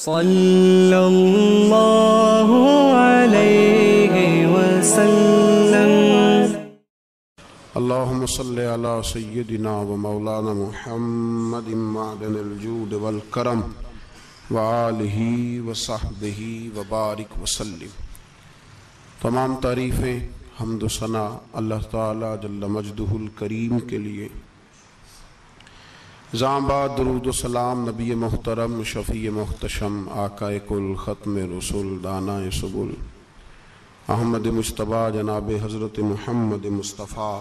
صلی اللہ علیہ وسلم۔ اللہم صلی علی سیدنا و مولانا محمد معدن الجود والکرم وآلہ وصحبہ وبارک وسلم۔ تمام تعریفیں حمد و ثنا اللہ تعالی جل مجدہ الکریم کے لیے، بعد درود و سلام نبی محترم شفیع محتشم آقائے کل ختم رسول دانائے سبل احمد مجتبیٰ جناب حضرت محمد مصطفیٰ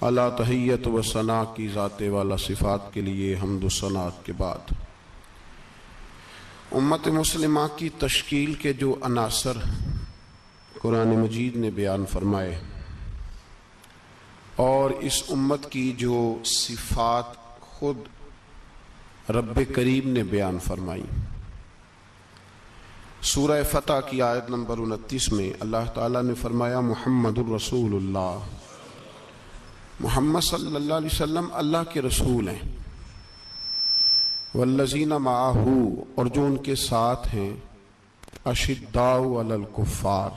علی تحیت و ثنا کی ذات والا صفات کے لیے حمد و ثنا کے بعد امت مسلمہ کی تشکیل کے جو عناصر قرآن مجید نے بیان فرمائے اور اس امت کی جو صفات خود رب کریم نے بیان فرمائی، سورہ فتح کی آیت نمبر 29 میں اللہ تعالیٰ نے فرمایا محمد الرسول اللہ، محمد صلی اللہ علیہ وسلم اللہ کے رسول ہیں، والذین معہ اور جو ان کے ساتھ ہیں، اشداء علی الکفار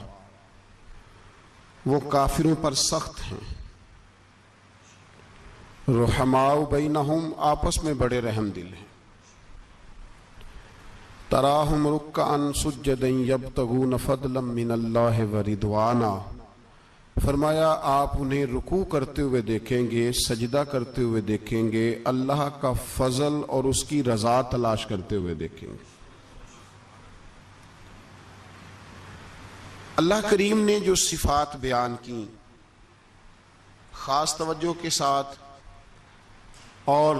وہ کافروں پر سخت ہیں، رحماء بینہم آپس میں بڑے رحم دل ہیں، تراہم رکعا سجدا یبتغون فضلا من اللہ ورضوانا، فرمایا آپ انہیں رکوع کرتے ہوئے دیکھیں گے، سجدہ کرتے ہوئے دیکھیں گے، اللہ کا فضل اور اس کی رضا تلاش کرتے ہوئے دیکھیں گے۔ اللہ کریم نے جو صفات بیان کی خاص توجہ کے ساتھ اور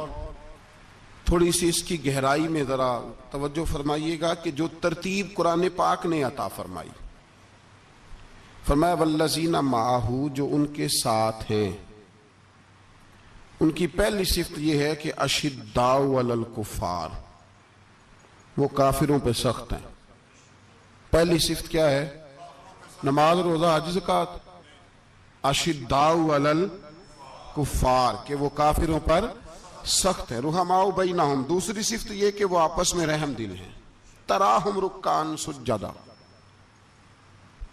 تھوڑی سی اس کی گہرائی میں ذرا توجہ فرمائیے گا کہ جو ترتیب قرآن پاک نے عطا فرمائی، فرمایا والذین معہ جو ان کے ساتھ ہیں، ان کی پہلی صفت یہ ہے کہ اشداء علی الکفار وہ کافروں پہ سخت ہیں۔ پہلی صفت کیا ہے؟ نماز روزہ حج زکوٰۃ، اشداء علی الکفار کہ وہ کافروں پر سخت ہے، رحماء بینہم دوسری صفت یہ کہ وہ آپس میں رحم دل ہیں، تراہم رکعا سجدا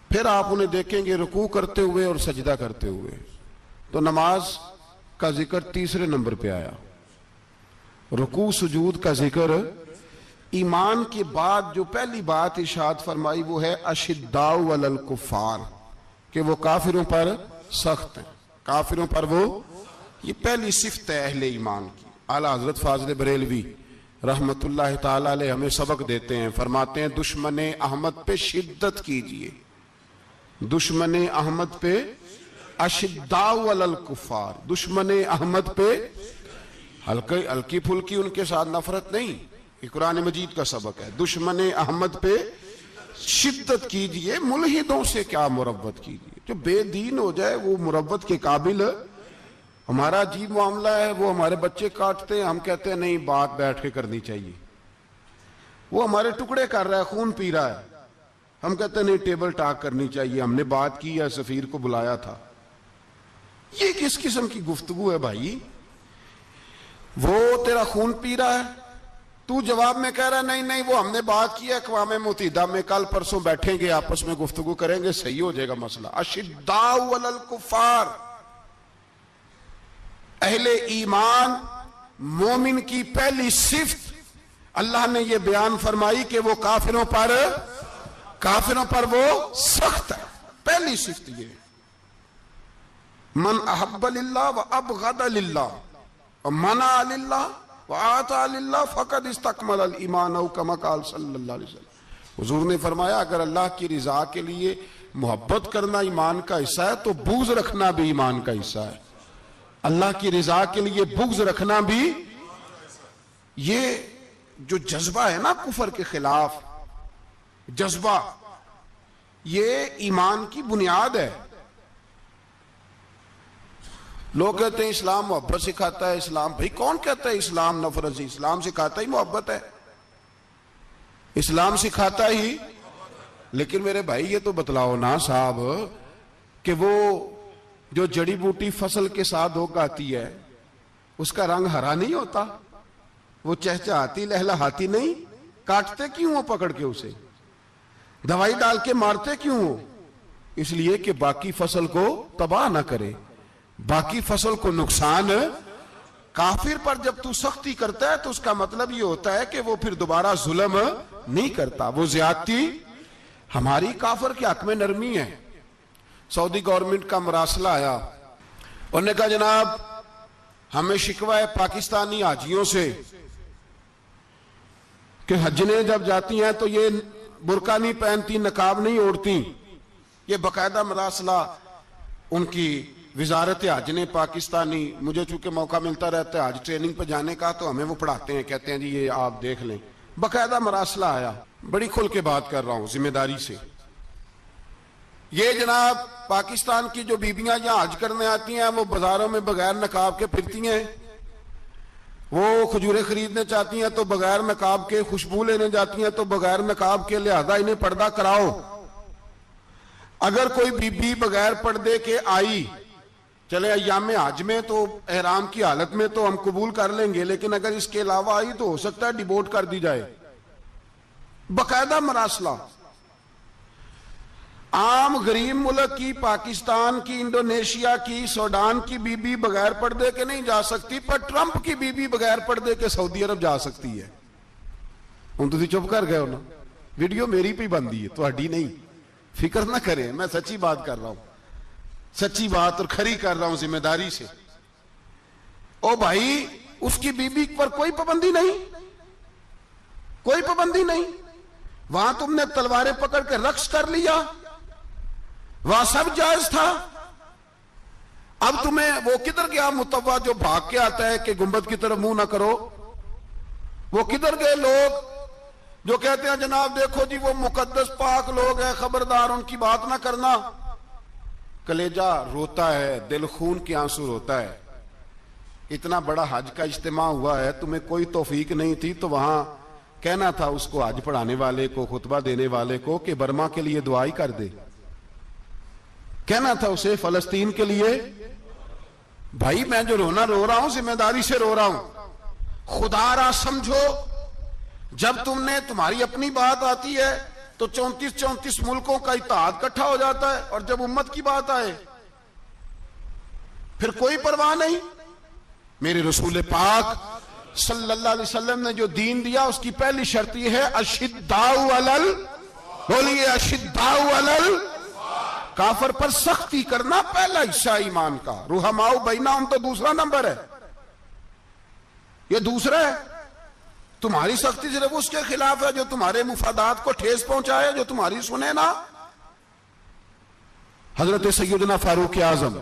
پھر آپ انہیں دیکھیں گے رکوع کرتے ہوئے اور سجدہ کرتے ہوئے۔ تو نماز کا ذکر تیسرے نمبر پہ آیا، رکوع سجود کا ذکر ایمان کے بعد جو پہلی بات ارشاد فرمائی وہ ہے اشداء علی الکفار کہ وہ کافروں پر سخت ہیں، کافروں پر وہ، یہ پہلی صفت ہے اہل ایمان کی۔ اعلیٰ حضرت فاضل بریلوی رحمت اللہ تعالی علیہ ہمیں سبق دیتے ہیں، فرماتے ہیں دشمن احمد پہ شدت کیجئے، دشمن احمد پہ اشداء علی الکفار، دشمن احمد پہ ہلکی پھلکی ان کے ساتھ نفرت نہیں، یہ قرآن مجید کا سبق ہے، دشمن احمد پہ شدت کیجئے، ملحدوں سے کیا مربت کیجئے، جو بے دین ہو جائے وہ مربت کے قابل۔ ہمارا عجیب معاملہ ہے، وہ ہمارے بچے کاٹتے ہیں، ہم کہتے ہیں نہیں بات بیٹھ کے کرنی چاہیے، وہ ہمارے ٹکڑے کر رہا ہے، خون پی رہا ہے، ہم کہتے ہیں نہیں ٹیبل ٹاک کرنی چاہیے، ہم نے بات کی ہے، سفیر کو بلایا تھا۔ یہ کس قسم کی گفتگو ہے بھائی؟ وہ تیرا خون پی رہا ہے، تو جواب میں کہہ رہا ہے نہیں وہ ہم نے بات کی ہے، اقوام متحدہ میں کل پرسوں بیٹھیں گے، آپس میں گفتگو کریں گے، صحیح ہو جائے گا مسئلہ۔ اشداء علی الکفار اہل ایمان مومن کی پہلی صفت اللہ نے یہ بیان فرمائی کہ وہ کافروں پر وہ سخت ہے، پہلی صفت یہ، من احب للہ و ابغض للہ و منع للہ وآتى للہ فقد استکمل الایمان او کما قال صلی اللہ علیہ وسلم۔ حضور نے فرمایا اگر اللہ کی رضا کے لیے محبت کرنا ایمان کا حصہ ہے تو بغض رکھنا بھی ایمان کا حصہ ہے، اللہ کی رضا کے لیے بغض رکھنا بھی، یہ جو جذبہ ہے نا کفر کے خلاف جذبہ، یہ ایمان کی بنیاد ہے۔ لوگ کہتے ہیں اسلام محبت سکھاتا ہے، اسلام، بھئی کون کہتا ہے اسلام نفرت سے؟ اسلام سکھاتا ہی محبت ہے، اسلام سکھاتا ہی، لیکن میرے بھائی یہ تو بتلاؤ نا صاحب کہ وہ جو جڑی بوٹی فصل کے ساتھ اگاتی ہے اس کا رنگ ہرا نہیں ہوتا، وہ چہچہاتی لہلہاتی نہیں، کاٹتے کیوں ہو پکڑ کے اسے؟ دوائی ڈال کے مارتے کیوں ہو؟ اس لیے کہ باقی فصل کو تباہ نہ کرے، باقی فصل کو نقصان۔ کافر پر جب تو سختی کرتا ہے تو اس کا مطلب یہ ہوتا ہے کہ وہ پھر دوبارہ ظلم نہیں کرتا، وہ زیادتی۔ ہماری کافر کے حق میں نرمی ہے۔ سعودی گورنمنٹ کا مراسلہ آیا، انہوں نے کہا جناب ہمیں شکوہ ہے پاکستانی حاجیوں سے کہ حجنے جب جاتی ہیں تو یہ برقع نہیں پہنتی، نقاب نہیں اوڑھتی۔ یہ باقاعدہ مراسلہ ان کی وزارت حج نے پاکستانی، مجھے چونکہ موقع ملتا رہتا ہے حج ٹریننگ پہ جانے کا تو ہمیں وہ پڑھاتے ہیں، کہتے ہیں جی یہ آپ دیکھ لیں۔ باقاعدہ مراسلہ آیا، بڑی کھل کے بات کر رہا ہوں ذمہ داری سے۔ یہ جناب پاکستان کی جو بیبیاں یہاں حج کرنے آتی ہیں وہ بازاروں میں بغیر نقاب کے پھرتی ہیں، وہ کھجوریں خریدنے چاہتی ہیں تو بغیر نقاب کے، خوشبو لینے جاتی ہیں تو بغیر نقاب کے، لہذا انہیں پردہ کراؤ۔ اگر کوئی بی بی بغیر پردے کے آئی، چلے ایام حج میں تو احرام کی حالت میں تو ہم قبول کر لیں گے، لیکن اگر اس کے علاوہ آئی تو ہو سکتا ہے ڈیبورٹ کر دی جائے۔ باقاعدہ مراسلہ۔ عام غریب ملک کی، پاکستان کی، انڈونیشیا کی، سوڈان کی بی بی بغیر پردے کے نہیں جا سکتی، پر ٹرمپ کی بی بی بغیر پردے کے سعودی عرب جا سکتی ہے۔ ہوں تو چپ کر گئے ہو نا، ویڈیو میری پہ بندی ہے، تہاڈی نہیں، فکر نہ کریں، میں سچی بات کر رہا ہوں، سچی بات اور کھری کر رہا ہوں ذمہ داری سے۔ او بھائی اس کی بی بی پر کوئی پابندی نہیں، کوئی پابندی نہیں۔ وہاں تم نے تلواریں پکڑ کے رقص کر لیا، وہاں سب جائز تھا۔ اب تمہیں وہ کدھر گیا متوا جو بھاگ کے آتا ہے کہ گنبد کی طرف منہ نہ کرو؟ وہ کدھر گئے لوگ جو کہتے ہیں جناب دیکھو جی وہ مقدس پاک لوگ ہیں، خبردار ان کی بات نہ کرنا؟ کلیجہ روتا ہے، دل خون کے آنسو روتا ہے۔ اتنا بڑا حج کا اجتماع ہوا ہے، تمہیں کوئی توفیق نہیں تھی تو وہاں کہنا تھا اس کو، حج پڑھانے والے کو، خطبہ دینے والے کو، کہ برما کے لیے دعائی کر دے، کہنا تھا اسے فلسطین کے لیے۔ بھائی میں جو رونا رو رہا ہوں ذمہ داری سے رو رہا ہوں، خدا را سمجھو، جب تم نے تمہاری اپنی بات آتی ہے تو 34 ملکوں کا اتحاد کٹھا ہو جاتا ہے، اور جب امت کی بات آئے پھر کوئی پرواہ نہیں۔ میرے رسول پاک صلی اللہ علیہ وسلم نے جو دین دیا اس کی پہلی شرط یہ ہے اشداء علل، بولیے اشداء علل، کافر پر سختی کرنا پہلا حصہ ایمان کا۔ رحماء بینہم تو دوسرا نمبر ہے، یہ دوسرا ہے۔ تمہاری سختی صرف اس کے خلاف ہے جو تمہارے مفادات کو ٹھیس پہنچائے، جو تمہاری سنے نا۔ حضرت سیدنا فاروق اعظم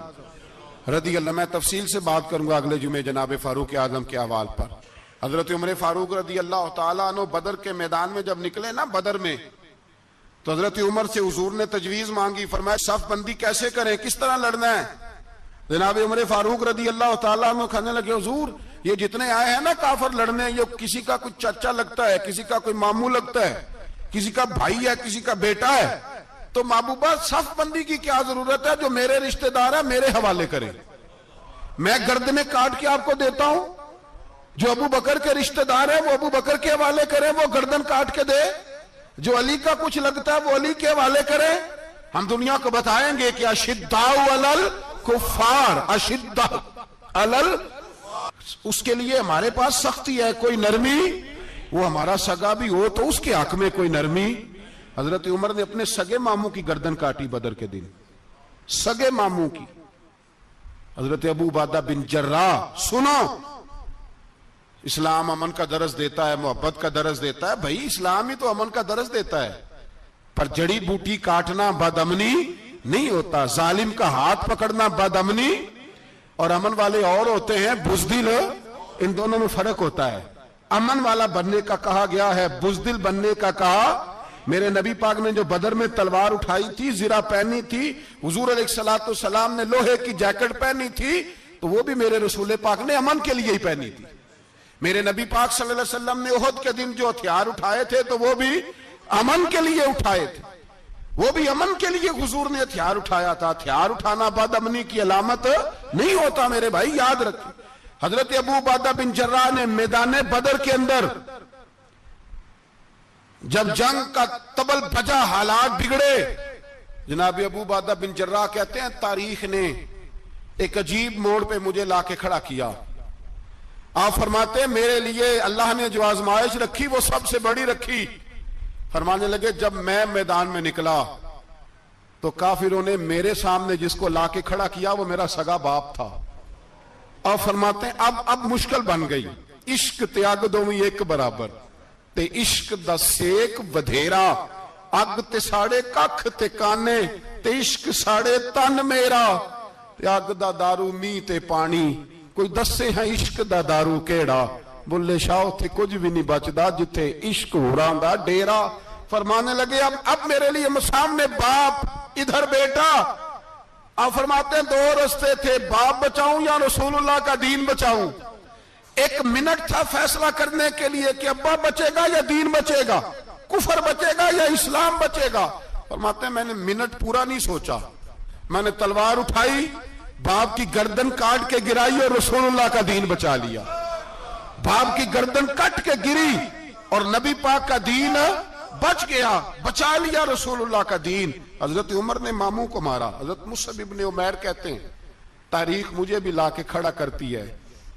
رضی اللہ، میں تفصیل سے بات کروں گا اگلے جمعے جناب فاروق اعظم کے احوال پر۔ حضرت عمر فاروق رضی اللہ تعالیٰ عنہ بدر کے میدان میں جب نکلے نا، بدر میں، تو حضرت عمر سے حضور نے تجویز مانگی، فرمایا صف بندی کیسے کریں، کس طرح لڑنا ہے؟ جناب عمر فاروق رضی اللہ تعالیٰ عنہ کہنے لگے حضور یہ جتنے آئے ہیں نا کافر لڑنے، یہ کسی کا کوئی چچا لگتا ہے، کسی کا کوئی ماموں لگتا ہے، کسی کا بھائی ہے، کسی کا بیٹا ہے، تو محبوبہ صف بندی کی کیا ضرورت ہے؟ جو میرے رشتہ دار ہے میرے حوالے کریں، میں گردنیں کاٹ کے آپ کو دیتا ہوں۔ جو ابو بکر کے رشتہ دار ہے وہ ابو بکر کے حوالے کریں، وہ گردن کاٹ کے دے۔ جو علی کا کچھ لگتا ہے وہ علی کے حوالے کریں۔ ہم دنیا کو بتائیں گے کہ اشداء علل کفار، اشداء علل، اس کے لیے ہمارے پاس سختی ہے، کوئی نرمی۔ وہ ہمارا سگا بھی ہو تو اس کے حق میں کوئی نرمی۔ حضرت عمر نے اپنے سگے ماموں کی گردن کاٹی بدر کے دن، سگے ماموں کی۔ حضرت ابو عبیدہ بن جراح، سنو، اسلام امن کا درس دیتا ہے، محبت کا درس دیتا ہے۔ بھائی اسلام ہی تو امن کا درس دیتا ہے، پر جڑی بوٹی کاٹنا بدامنی نہیں ہوتا، ظالم کا ہاتھ پکڑنا بدامنی، اور امن والے اور ہوتے ہیں بزدل، ان دونوں میں فرق ہوتا ہے۔ امن والا بننے کا کہا گیا ہے، بزدل بننے کا کہا۔ میرے نبی پاک نے جو بدر میں تلوار اٹھائی تھی، زرہ پہنی تھی، حضور علیہ السلام نے لوہے کی جیکٹ پہنی تھی، تو وہ بھی میرے رسول پاک نے امن کے لیے ہی پہنی تھی۔ میرے نبی پاک صلی اللہ علیہ وسلم نے احد کے دن جو ہتھیار اٹھائے تھے تو وہ بھی امن کے لیے اٹھائے تھے، وہ بھی امن کے لیے حضور نے ہتھیار اٹھایا تھا۔ ہتھیار اٹھانا بد امنی کی علامت نہیں ہوتا میرے بھائی، یاد رکھیں۔ حضرت ابو عبیدہ بن جراح نے میدان بدر کے اندر جب جنگ کا طبل بجا حالات بگڑے، جناب ابو عبیدہ بن جراح کہتے ہیں تاریخ نے ایک عجیب موڑ پہ مجھے لا کے کھڑا کیا۔ آپ فرماتے ہیں میرے لیے اللہ نے جو آزمائش رکھی وہ سب سے بڑی رکھی۔ فرمانے لگے جب میں میدان میں نکلا تو کافروں نے میرے سامنے جس کو لا کے کھڑا کیا وہ میرا سگا باپ تھا۔ اور فرماتے ہیں اب مشکل بن گئی، عشق تیاگ دوویں ایک برابر تے عشق دا سیک ودھیرا، اگ تے ساڑے ککھ تے کانے تے عشق ساڑے تن میرا، تے اگ دا دارو می تے پانی، کوئی دسے ہیں عشق دا دارو کیڑا، بلے شاہ تھے کچھ بھی نہیں بچدا جتھے عشق ہوراں دا ڈیرا۔ فرمانے لگے اب میرے لیے سامنے باپ ادھر بیٹا۔ آپ فرماتے ہیں دو رستے تھے، باپ بچاؤں یا رسول اللہ کا دین بچاؤں۔ ایک منٹ تھا فیصلہ کرنے کے لیے کہ ابا بچے گا یا دین بچے گا، کفر بچے گا یا اسلام بچے گا۔ فرماتے ہیں میں نے منٹ پورا نہیں سوچا، میں نے تلوار اٹھائی، باپ کی گردن کاٹ کے گرائی اور رسول اللہ کا دین بچا لیا۔ باپ کی گردن کٹ کے گری اور نبی پاک کا دین بچ گیا، بچا لیا رسول اللہ کا دین۔ حضرت عمر نے ماموں کو مارا۔ حضرت مصعب ابن عمیر کہتے ہیں تاریخ مجھے بھی لا کے کھڑا کرتی ہے،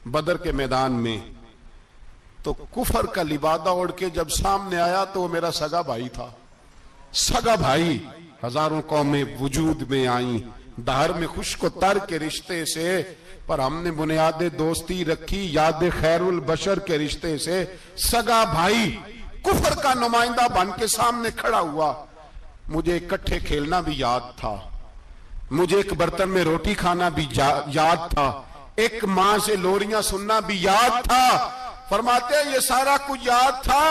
بدر کے میدان میں تو کفر کا لبادہ اڑ کے جب سامنے آیا تو وہ میرا سگا بھائی تھا۔ سگا بھائی، ہزاروں قومیں وجود میں آئیں دہر میں خشک و تر کے رشتے سے، پر ہم نے بنیاد دوستی رکھی یاد خیر البشر کے رشتے سے۔ سگا بھائی کفر کا نمائندہ بن کے سامنے کھڑا ہوا۔ مجھے اکٹھے کھیلنا بھی یاد تھا، مجھے ایک برتن میں روٹی کھانا بھی یاد تھا، ایک ماں سے لوریاں سننا بھی یاد تھا۔ فرماتے ہیں یہ سارا کچھ یاد تھا،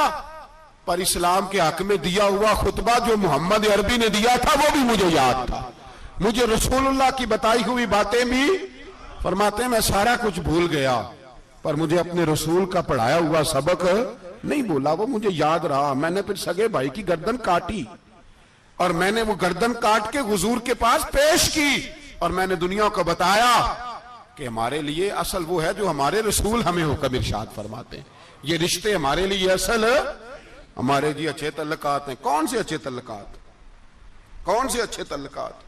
پر اسلام کے حق میں دیا ہوا خطبہ جو محمد عربی نے دیا تھا وہ بھی مجھے یاد تھا، مجھے رسول اللہ کی بتائی ہوئی باتیں بھی۔ فرماتے ہیں میں سارا کچھ بھول گیا، پر مجھے اپنے رسول کا پڑھایا ہوا سبق نہیں بولا، وہ مجھے یاد رہا۔ میں نے پھر سگے بھائی کی گردن کاٹی اور میں نے وہ گردن کاٹ کے حضور کے پاس پیش کی، اور میں نے دنیا کو بتایا کہ ہمارے لیے اصل وہ ہے جو ہمارے رسول ہمیں حکم ارشاد فرماتے ہیں۔ یہ رشتے ہمارے لیے اصل ہمارے جی اچھے تعلقات ہیں۔ کون سے اچھے تعلقات؟ کون سے اچھے تعلقات؟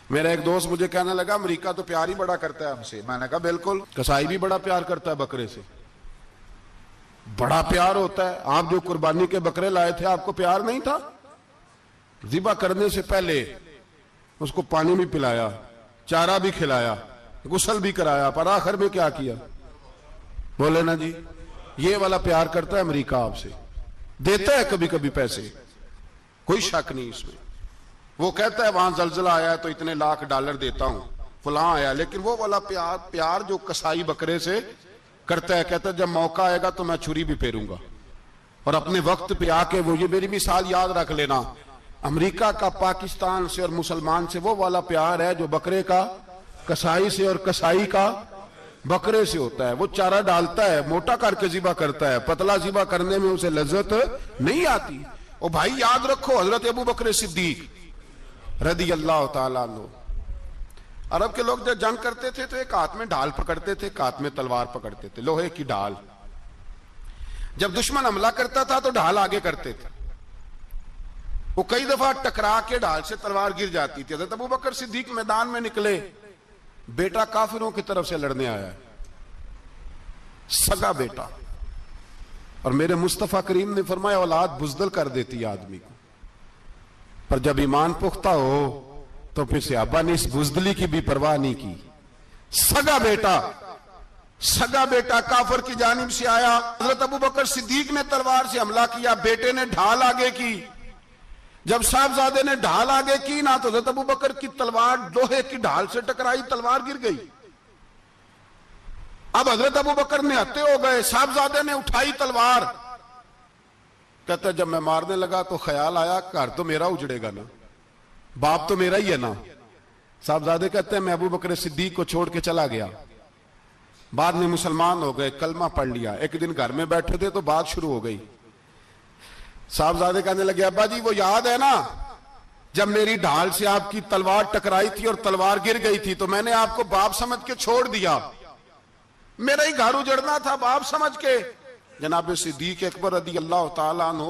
میرا ایک دوست مجھے کہنے لگا امریکہ تو پیار ہی بڑا کرتا ہے ہم سے۔ میں نے کہا بالکل، کسائی بھی بڑا پیار کرتا ہے بکرے سے، بڑا پیار ہوتا ہے۔ آپ جو قربانی کے بکرے لائے تھے آپ کو پیار نہیں تھا؟ ذبح کرنے سے پہلے اس کو پانی بھی پلایا، چارہ بھی کھلایا، غسل بھی کرایا، پر آخر میں کیا کیا؟ بولے نا جی، یہ والا پیار کرتا ہے امریکہ آپ سے، دیتا ہے کبھی کبھی پیسے، کوئی شک نہیں اس میں۔ وہ کہتا ہے وہاں زلزلہ آیا ہے تو اتنے لاکھ ڈالر دیتا ہوں، فلاں آیا، لیکن وہ والا پیار جو کسائی بکرے سے کرتا ہے، کہتا ہے جب موقع آئے گا تو میں چھری بھی پھیروں گا، اور اپنے وقت پہ آ کے وہ، یہ میری مثال یاد رکھ لینا، امریکہ کا پاکستان سے اور مسلمان سے وہ والا پیار ہے جو بکرے کا کسائی سے اور کسائی کا بکرے سے ہوتا ہے۔ وہ چارہ ڈالتا ہے، موٹا کر کے ذبح کرتا ہے، پتلا ذبح کرنے میں اسے لذت نہیں آتی۔ اور بھائی یاد رکھو حضرت ابو بکر صدیق رضی اللہ تعالیٰ عنہ، عرب کے لوگ جب جنگ کرتے تھے تو ایک ہاتھ میں ڈھال پکڑتے تھے، ایک ہاتھ میں تلوار پکڑتے تھے، لوہے کی ڈھال۔ جب دشمن حملہ کرتا تھا تو ڈھال آگے کرتے تھے، وہ کئی دفعہ ٹکرا کے ڈھال سے تلوار گر جاتی تھی۔ حضرت ابو بکر صدیق میدان میں نکلے، بیٹا کافروں کی طرف سے لڑنے آیا ہے، سگا بیٹا، اور میرے مصطفیٰ کریم نے فرمایا اولاد بزدل کر دیتی ہے آدمی کو، پر جب ایمان پختہ ہو تو پھر صحابہ نے اس بزدلی کی بھی پرواہ نہیں کی۔ سگا بیٹا کافر کی جانب سے آیا، حضرت ابو بکر صدیق نے تلوار سے حملہ کیا، بیٹے نے ڈھال آگے کی۔ جب صاحبزادے نے ڈھال آگے کی نا تو حضرت ابو بکر کی تلوار لوہے کی ڈھال سے ٹکرائی، تلوار گر گئی۔ اب حضرت ابو بکر نے ہتے ہو گئے، صاحبزادے نے اٹھائی تلوار، کہتا جب میں مارنے لگا تو خیال آیا گھر تو میرا اجڑے گا نا، باپ تو میرا ہی ہے نا۔ صاحبزادے کہتے ہیں میں ابو بکر صدیق کو چھوڑ کے چلا گیا، بعد میں مسلمان ہو گئے، کلمہ پڑھ لیا۔ ایک دن گھر میں بیٹھے تھے تو بات شروع ہو گئی، صاحبزادے کہنے لگے ابا جی وہ یاد ہے نا جب میری ڈھال سے آپ کی تلوار ٹکرائی تھی اور تلوار گر گئی تھی تو میں نے آپ کو باپ سمجھ کے چھوڑ دیا، میرا ہی گھر اجڑنا تھا باپ سمجھ کے۔ جناب صدیق اکبر رضی اللہ تعالیٰ عنہ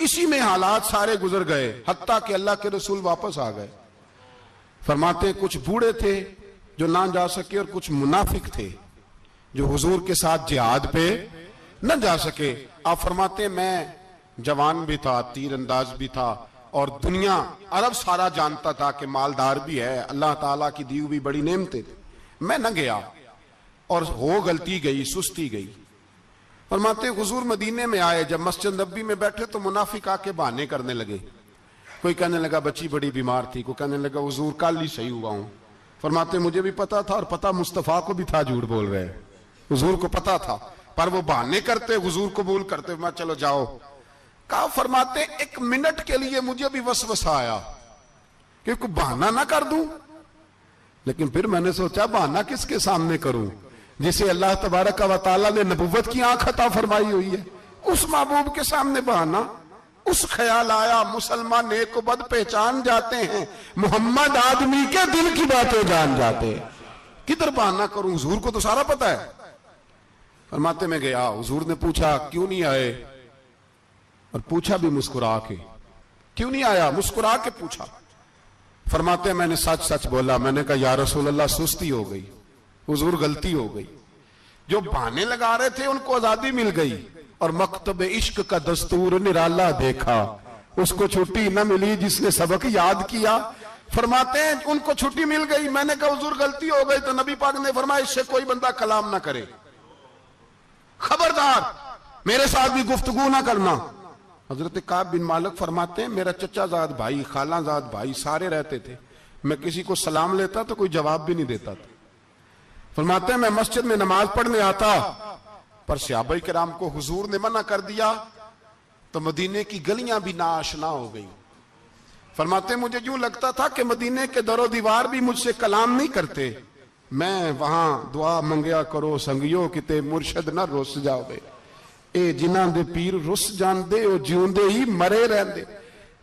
اسی میں حالات سارے گزر گئے، حتیٰ کہ اللہ کے رسول واپس آ گئے۔ فرماتے ہیں کچھ بوڑھے تھے جو نہ جا سکے، اور کچھ منافق تھے جو حضور کے ساتھ جہاد پہ نہ جا سکے۔ آپ فرماتے ہیں میں جوان بھی تھا، تیر انداز بھی تھا، اور دنیا عرب سارا جانتا تھا کہ مالدار بھی ہے، اللہ تعالیٰ کی دی ہوئی بڑی نعمتیں تھیں، میں نہ گیا، اور ہو غلطی گئی، سستی گئی۔ فرماتے ہیں حضور مدینے میں آئے، جب مسجد نبی میں بیٹھے تو منافق آ کے بہانے کرنے لگے۔ کوئی کہنے لگا بچی بڑی بیمار تھی، کوئی کہنے لگا حضور کل ہی صحیح ہوا ہوں۔ فرماتے مجھے بھی پتا تھا، اور پتا مصطفیٰ کو بھی تھا جھوٹ بول رہے، حضور کو پتا تھا، پر وہ بہانے کرتے، حضور قبول کرتے، میں چلو جاؤ۔ کہا فرماتے ہیں ایک منٹ کے لیے مجھے بھی وسوسہ آیا کہ کوئی بہانہ نہ کر دوں، لیکن پھر میں نے سوچا بہانہ کس کے سامنے کروں جسے اللہ تبارک و تعالیٰ نے نبوت کی آنکھ عطا فرمائی ہوئی ہے، اس محبوب کے سامنے بہانہ۔ اس خیال آیا مسلمان نیک و بد پہچان جاتے ہیں، محمد آدمی کے دل کی باتیں جان جاتے ہیں، کدھر بہانہ کروں، حضور کو تو سارا پتا ہے۔ فرماتے میں گیا، حضور نے پوچھا کیوں نہیں آئے، اور پوچھا بھی مسکرا کے، کیوں نہیں آیا، مسکرا کے پوچھا۔ فرماتے ہیں میں نے سچ سچ بولا، میں نے کہا یا رسول اللہ سستی ہو گئی، حضور غلطی ہو گئی۔ جو بہانے لگا رہے تھے ان کو آزادی مل گئی، اور مکتب عشق کا دستور نرالا دیکھا، اس کو چھٹی نہ ملی جس نے سبق یاد کیا۔ فرماتے ہیں ان کو چھٹی مل گئی، میں نے کہا حضور غلطی ہو گئی، تو نبی پاک نے فرمایا اس سے کوئی بندہ کلام نہ کرے، خبردار میرے ساتھ بھی گفتگو نہ کرنا۔ حضرت کعب بن مالک فرماتے ہیں میرا چچا زاد بھائی، خالہ زاد بھائی سارے رہتے تھے، میں کسی کو سلام لیتا تو کوئی جواب بھی نہیں دیتا تھا۔ فرماتے ہیں میں مسجد میں نماز پڑھنے آتا، پر صحابہ کرام کو حضور نے منع کر دیا تو مدینے کی گلیاں بھی ناآشنا ہو گئی۔ فرماتے ہیں مجھے یوں لگتا تھا کہ مدینے کے در و دیوار بھی مجھ سے کلام نہیں کرتے، میں وہاں دعا منگیا کرو سنگیو کتے مرشد نہ رس جاوے، اے جنہاں دے پیر رس جان دے او جیوندے ہی مرے رہن دے۔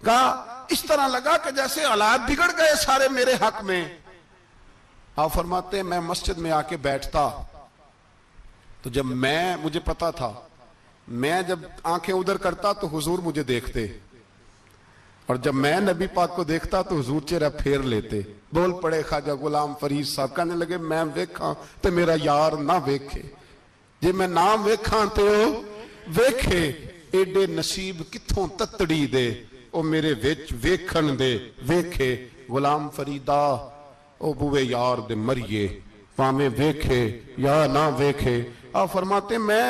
کہا اس طرح لگا کہ جیسے حالات بگڑ گئے سارے میرے حق میں۔ آپ فرماتے ہیں میں مسجد میں آ کے بیٹھتا تو جب مجھے پتا تھا میں جب آنکھیں ادھر کرتا تو حضور مجھے دیکھتے، اور جب میں نبی پاک کو دیکھتا تو حضور چہرہ پھیر لیتے۔ بول پڑے خواجہ غلام فرید صاحب، کہنے لگے میں ویکھاں تے میرا یار نہ ویکھے، جے میں نام ویکھاں تے او ویکھے، ایڈے نصیب کتھوں تتڑی دے او میرے وچ ویکھن دے ویکھے، غلام فریدا او بوے یار دے مریے پامیں ویکھے یا نہ ویکھے۔ آپ فرماتے میں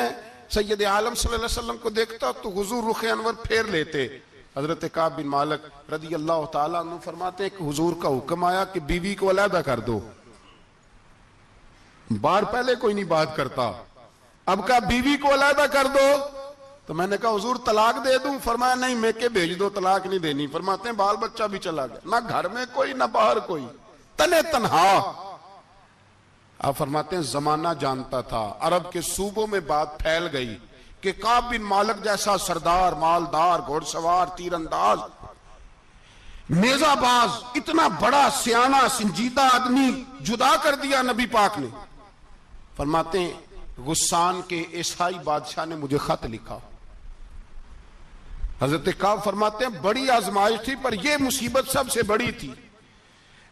سید عالم صلی اللہ علیہ وسلم کو دیکھتا تو حضور رخ انور پھیر لیتے۔ حضرت کعب بن مالک رضی اللہ تعالیٰ عنہ فرماتے ہیں کہ حضور کا حکم آیا کہ بیوی کو علیحدہ کر دو، بار پہلے کوئی نہیں بات کرتا، اب کہا بیوی کو علیحدہ کر دو، تو میں نے کہا حضور طلاق دے دوں، فرمایا نہیں میکے بھیج دو، طلاق نہیں دینی۔ فرماتے ہیں بال بچہ بھی چلا گیا، نہ گھر میں کوئی نہ باہر کوئی، تنے تنہا۔ آپ فرماتے ہیں زمانہ جانتا تھا، عرب کے صوبوں میں بات پھیل گئی کہ کعب بن مالک جیسا سردار، مالدار، گھوڑ سوار، تیر انداز، نیزہ باز، اتنا بڑا سیانہ سنجیدہ آدمی جدا کر دیا نبی پاک نے۔ فرماتے ہیں غسان کے عیسائی بادشاہ نے مجھے خط لکھا۔ حضرت کعب فرماتے ہیں بڑی آزمائش تھی، پر یہ مصیبت سب سے بڑی تھی۔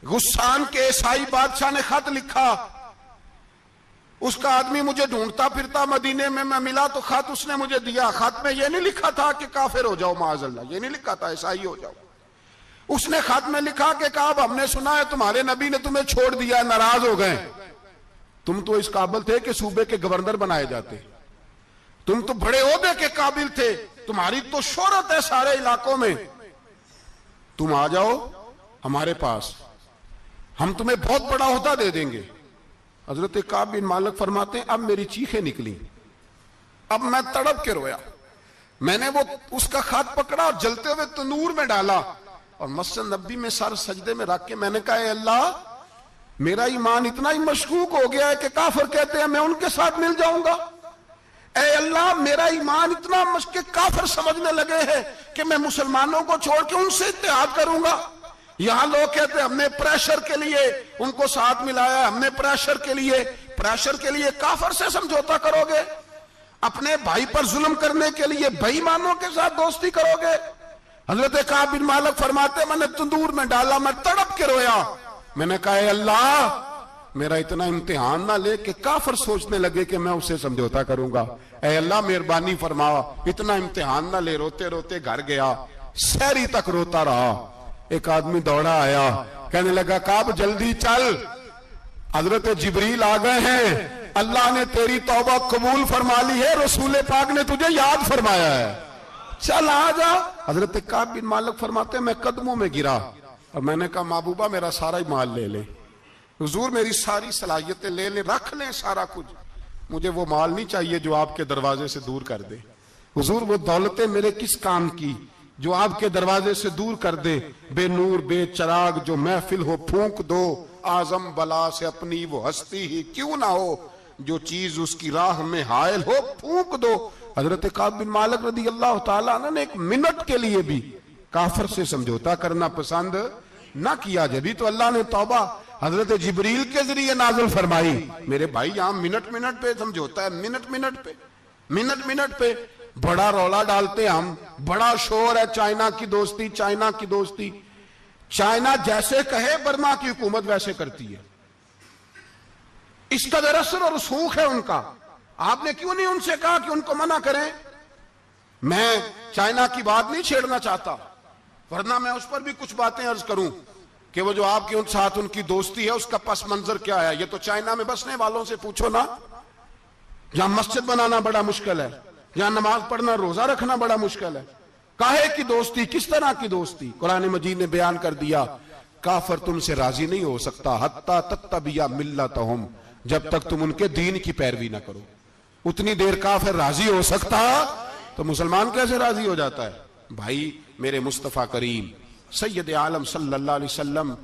غسان کے عیسائی بادشاہ نے خط لکھا، اس کا آدمی مجھے ڈھونڈتا پھرتا مدینے میں، میں ملا تو خط اس نے مجھے دیا۔ خط میں یہ نہیں لکھا تھا کہ کافر ہو جاؤ معاذ اللہ، یہ نہیں لکھا تھا عیسائی ہو جاؤ۔ اس نے خط میں لکھا کہ کعب ہم نے سنا ہے تمہارے نبی نے تمہیں چھوڑ دیا، ناراض ہو گئے، تم تو اس قابل تھے کہ صوبے کے گورنر بنائے جاتے، تم تو بڑے عہدے کے قابل تھے، تمہاری تو شہرت ہے سارے علاقوں میں، تم آ جاؤ ہمارے پاس، ہم تمہیں بہت بڑا عہدہ دے دیں گے۔ حضرت کعب بن مالک فرماتے ہیں اب میری چیخیں نکلی، اب میں تڑپ کے رویا، میں نے وہ اس کا خط پکڑا اور جلتے ہوئے تنور میں ڈالا اور مسجد نبی میں سر سجدے میں رکھ کے میں نے کہا اے اللہ میرا ایمان اتنا ہی مشکوک ہو گیا ہے کہ کافر کہتے ہیں میں ان کے ساتھ مل جاؤں گا، اے اللہ میرا ایمان اتنا مشکوک کافر سمجھنے لگے ہیں کہ میں مسلمانوں کو چھوڑ کے ان سے اتحاد کروں گا۔ یہاں لوگ کہتے ہیں ہم نے پریشر کے لیے ان کو ساتھ ملایا، ہم نے پریشر کے لیے کافر سے سمجھوتا کرو گے۔ اپنے بھائی پر ظلم کرنے کے لیے بے ایمانوں کے ساتھ دوستی کرو گے؟ حضرت کعب بن مالک فرماتے میں نے تندور میں ڈالا، میں تڑپ کے رویا، میں نے کہا اے اللہ میرا اتنا امتحان نہ لے کہ کافر سوچنے لگے کہ میں اسے سمجھوتا کروں گا، اے اللہ مہربانی فرما اتنا امتحان نہ لے۔ روتے روتے گھر گیا، سحری تک روتا رہا۔ ایک آدمی دوڑا آیا، کہنے لگا کعب جلدی چل، حضرت جبریل آ گئے ہیں، اللہ نے تیری توبہ قبول فرما لی ہے، رسول پاک نے تجھے یاد فرمایا ہے، چل آ جا۔ حضرت کعب بن مالک فرماتے ہیں میں قدموں میں گرا اور میں نے کہا محبوبہ میرا سارا ہی مال لے لے، حضور میری ساری صلاحیتیں لے لیں، رکھ لیں سارا کچھ، مجھے وہ مال نہیں چاہیے جو آپ کے دروازے سے دور کر دے، حضور وہ دولتیں میرے کس کام کی جو آپ کے دروازے سے دور کر دے، بے نور بے چراغ جو محفل ہو پھونک دو، اعظم بلا سے اپنی وہ ہستی ہی کیوں نہ ہو، جو چیز اس کی راہ میں حائل ہو پھونک دو۔ حضرت کعب بن مالک رضی اللہ تعالیٰ عنہ نے ایک منٹ کے لیے بھی کافر سے سمجھوتا کرنا پسند نہ کیا، جبھی تو اللہ نے توبہ حضرت جبریل کے ذریعے نازل فرمائی۔ میرے بھائی یہاں منٹ منٹ پہ سمجھوتا ہے، منٹ منٹ پہ بڑا رولا ڈالتے ہم، بڑا شور ہے چائنا کی دوستی، چائنا کی دوستی، چائنا جیسے کہے برما کی حکومت ویسے کرتی ہے، اس کا اثر اور رسوخ ہے ان کا۔ آپ نے کیوں نہیں ان سے کہا کہ ان کو منع کریں؟ میں چائنا کی بات نہیں چھیڑنا چاہتا، ورنہ میں اس پر بھی کچھ باتیں عرض کروں کہ وہ جو آپ کے ان ساتھ ان کی دوستی ہے اس کا پس منظر کیا ہے۔ یہ تو چائنا میں بسنے والوں سے پوچھو نا، جہاں مسجد بنانا بڑا مشکل ہے، جہاں نماز پڑھنا روزہ رکھنا بڑا مشکل ہے، کاہے کی دوستی، کس طرح کی دوستی؟ قرآن مجید نے بیان کر دیا کافر تم سے راضی نہیں ہو سکتا حتی تتبع ملتہم، جب تک تم ان کے دین کی پیروی نہ کرو، اتنی دیر کافر راضی ہو سکتا تو مسلمان کیسے راضی ہو جاتا ہے؟ بھائی میرے مصطفیٰ کریم سید عالم صلی اللہ علیہ وسلم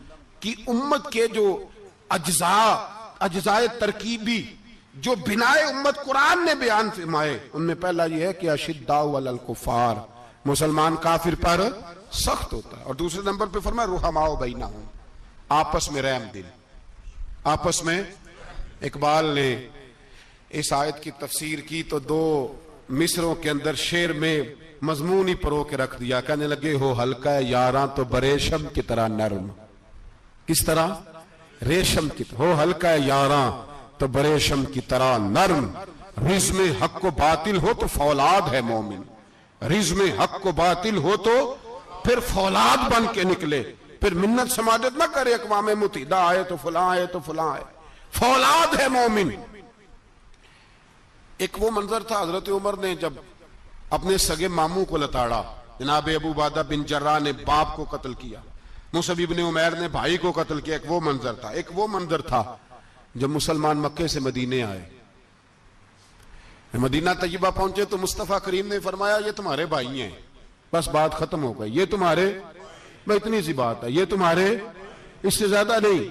کی امت کے جو اجزاء ترکیبی جو بنائے امت قرآن نے بیان فرمائے، ان میں پہلا یہ ہے کہ اشداء علی الکفار، مسلمان کافر پر سخت ہوتا ہے، اور دوسرے نمبر پہ فرمایا رحماء بینہم، آپس میں رحم دل، آپس میں۔ اقبال نے اس آیت کی تفسیر کی تو دو مصروں کے اندر شعر میں مضمون ہی پرو کے رکھ دیا، کہنے لگے ہو ہلکا یاراں تو بریشم کی طرح نرم، کس طرح؟ ریشم کی طرح، ہو ہلکا یاراں تو بریشم کی طرح نرم، رزم حق و باطل ہو تو فولاد ہے مومن، رزم حق و باطل ہو تو پھر فولاد بن کے نکلے، پھر منت سماجت نہ کرے اقوام متحدہ آئے تو فلاں آئے تو فلاں آئے، فولاد ہے مومن۔ ایک وہ منظر تھا حضرت عمر نے جب اپنے سگے ماموں کو لتاڑا، جناب ابو عبیدہ بن جراح نے باپ کو قتل کیا، مصعب بن عمیر نے بھائی کو قتل کیا، ایک وہ منظر تھا۔ ایک وہ منظر تھا جب مسلمان مکے سے مدینے آئے، مدینہ طیبہ پہنچے تو مصطفیٰ کریم نے فرمایا یہ تمہارے بھائی ہیں، بس بات ختم ہو گئی، یہ تمہارے، بھائی اتنی سی بات ہے، یہ تمہارے، اس سے زیادہ نہیں،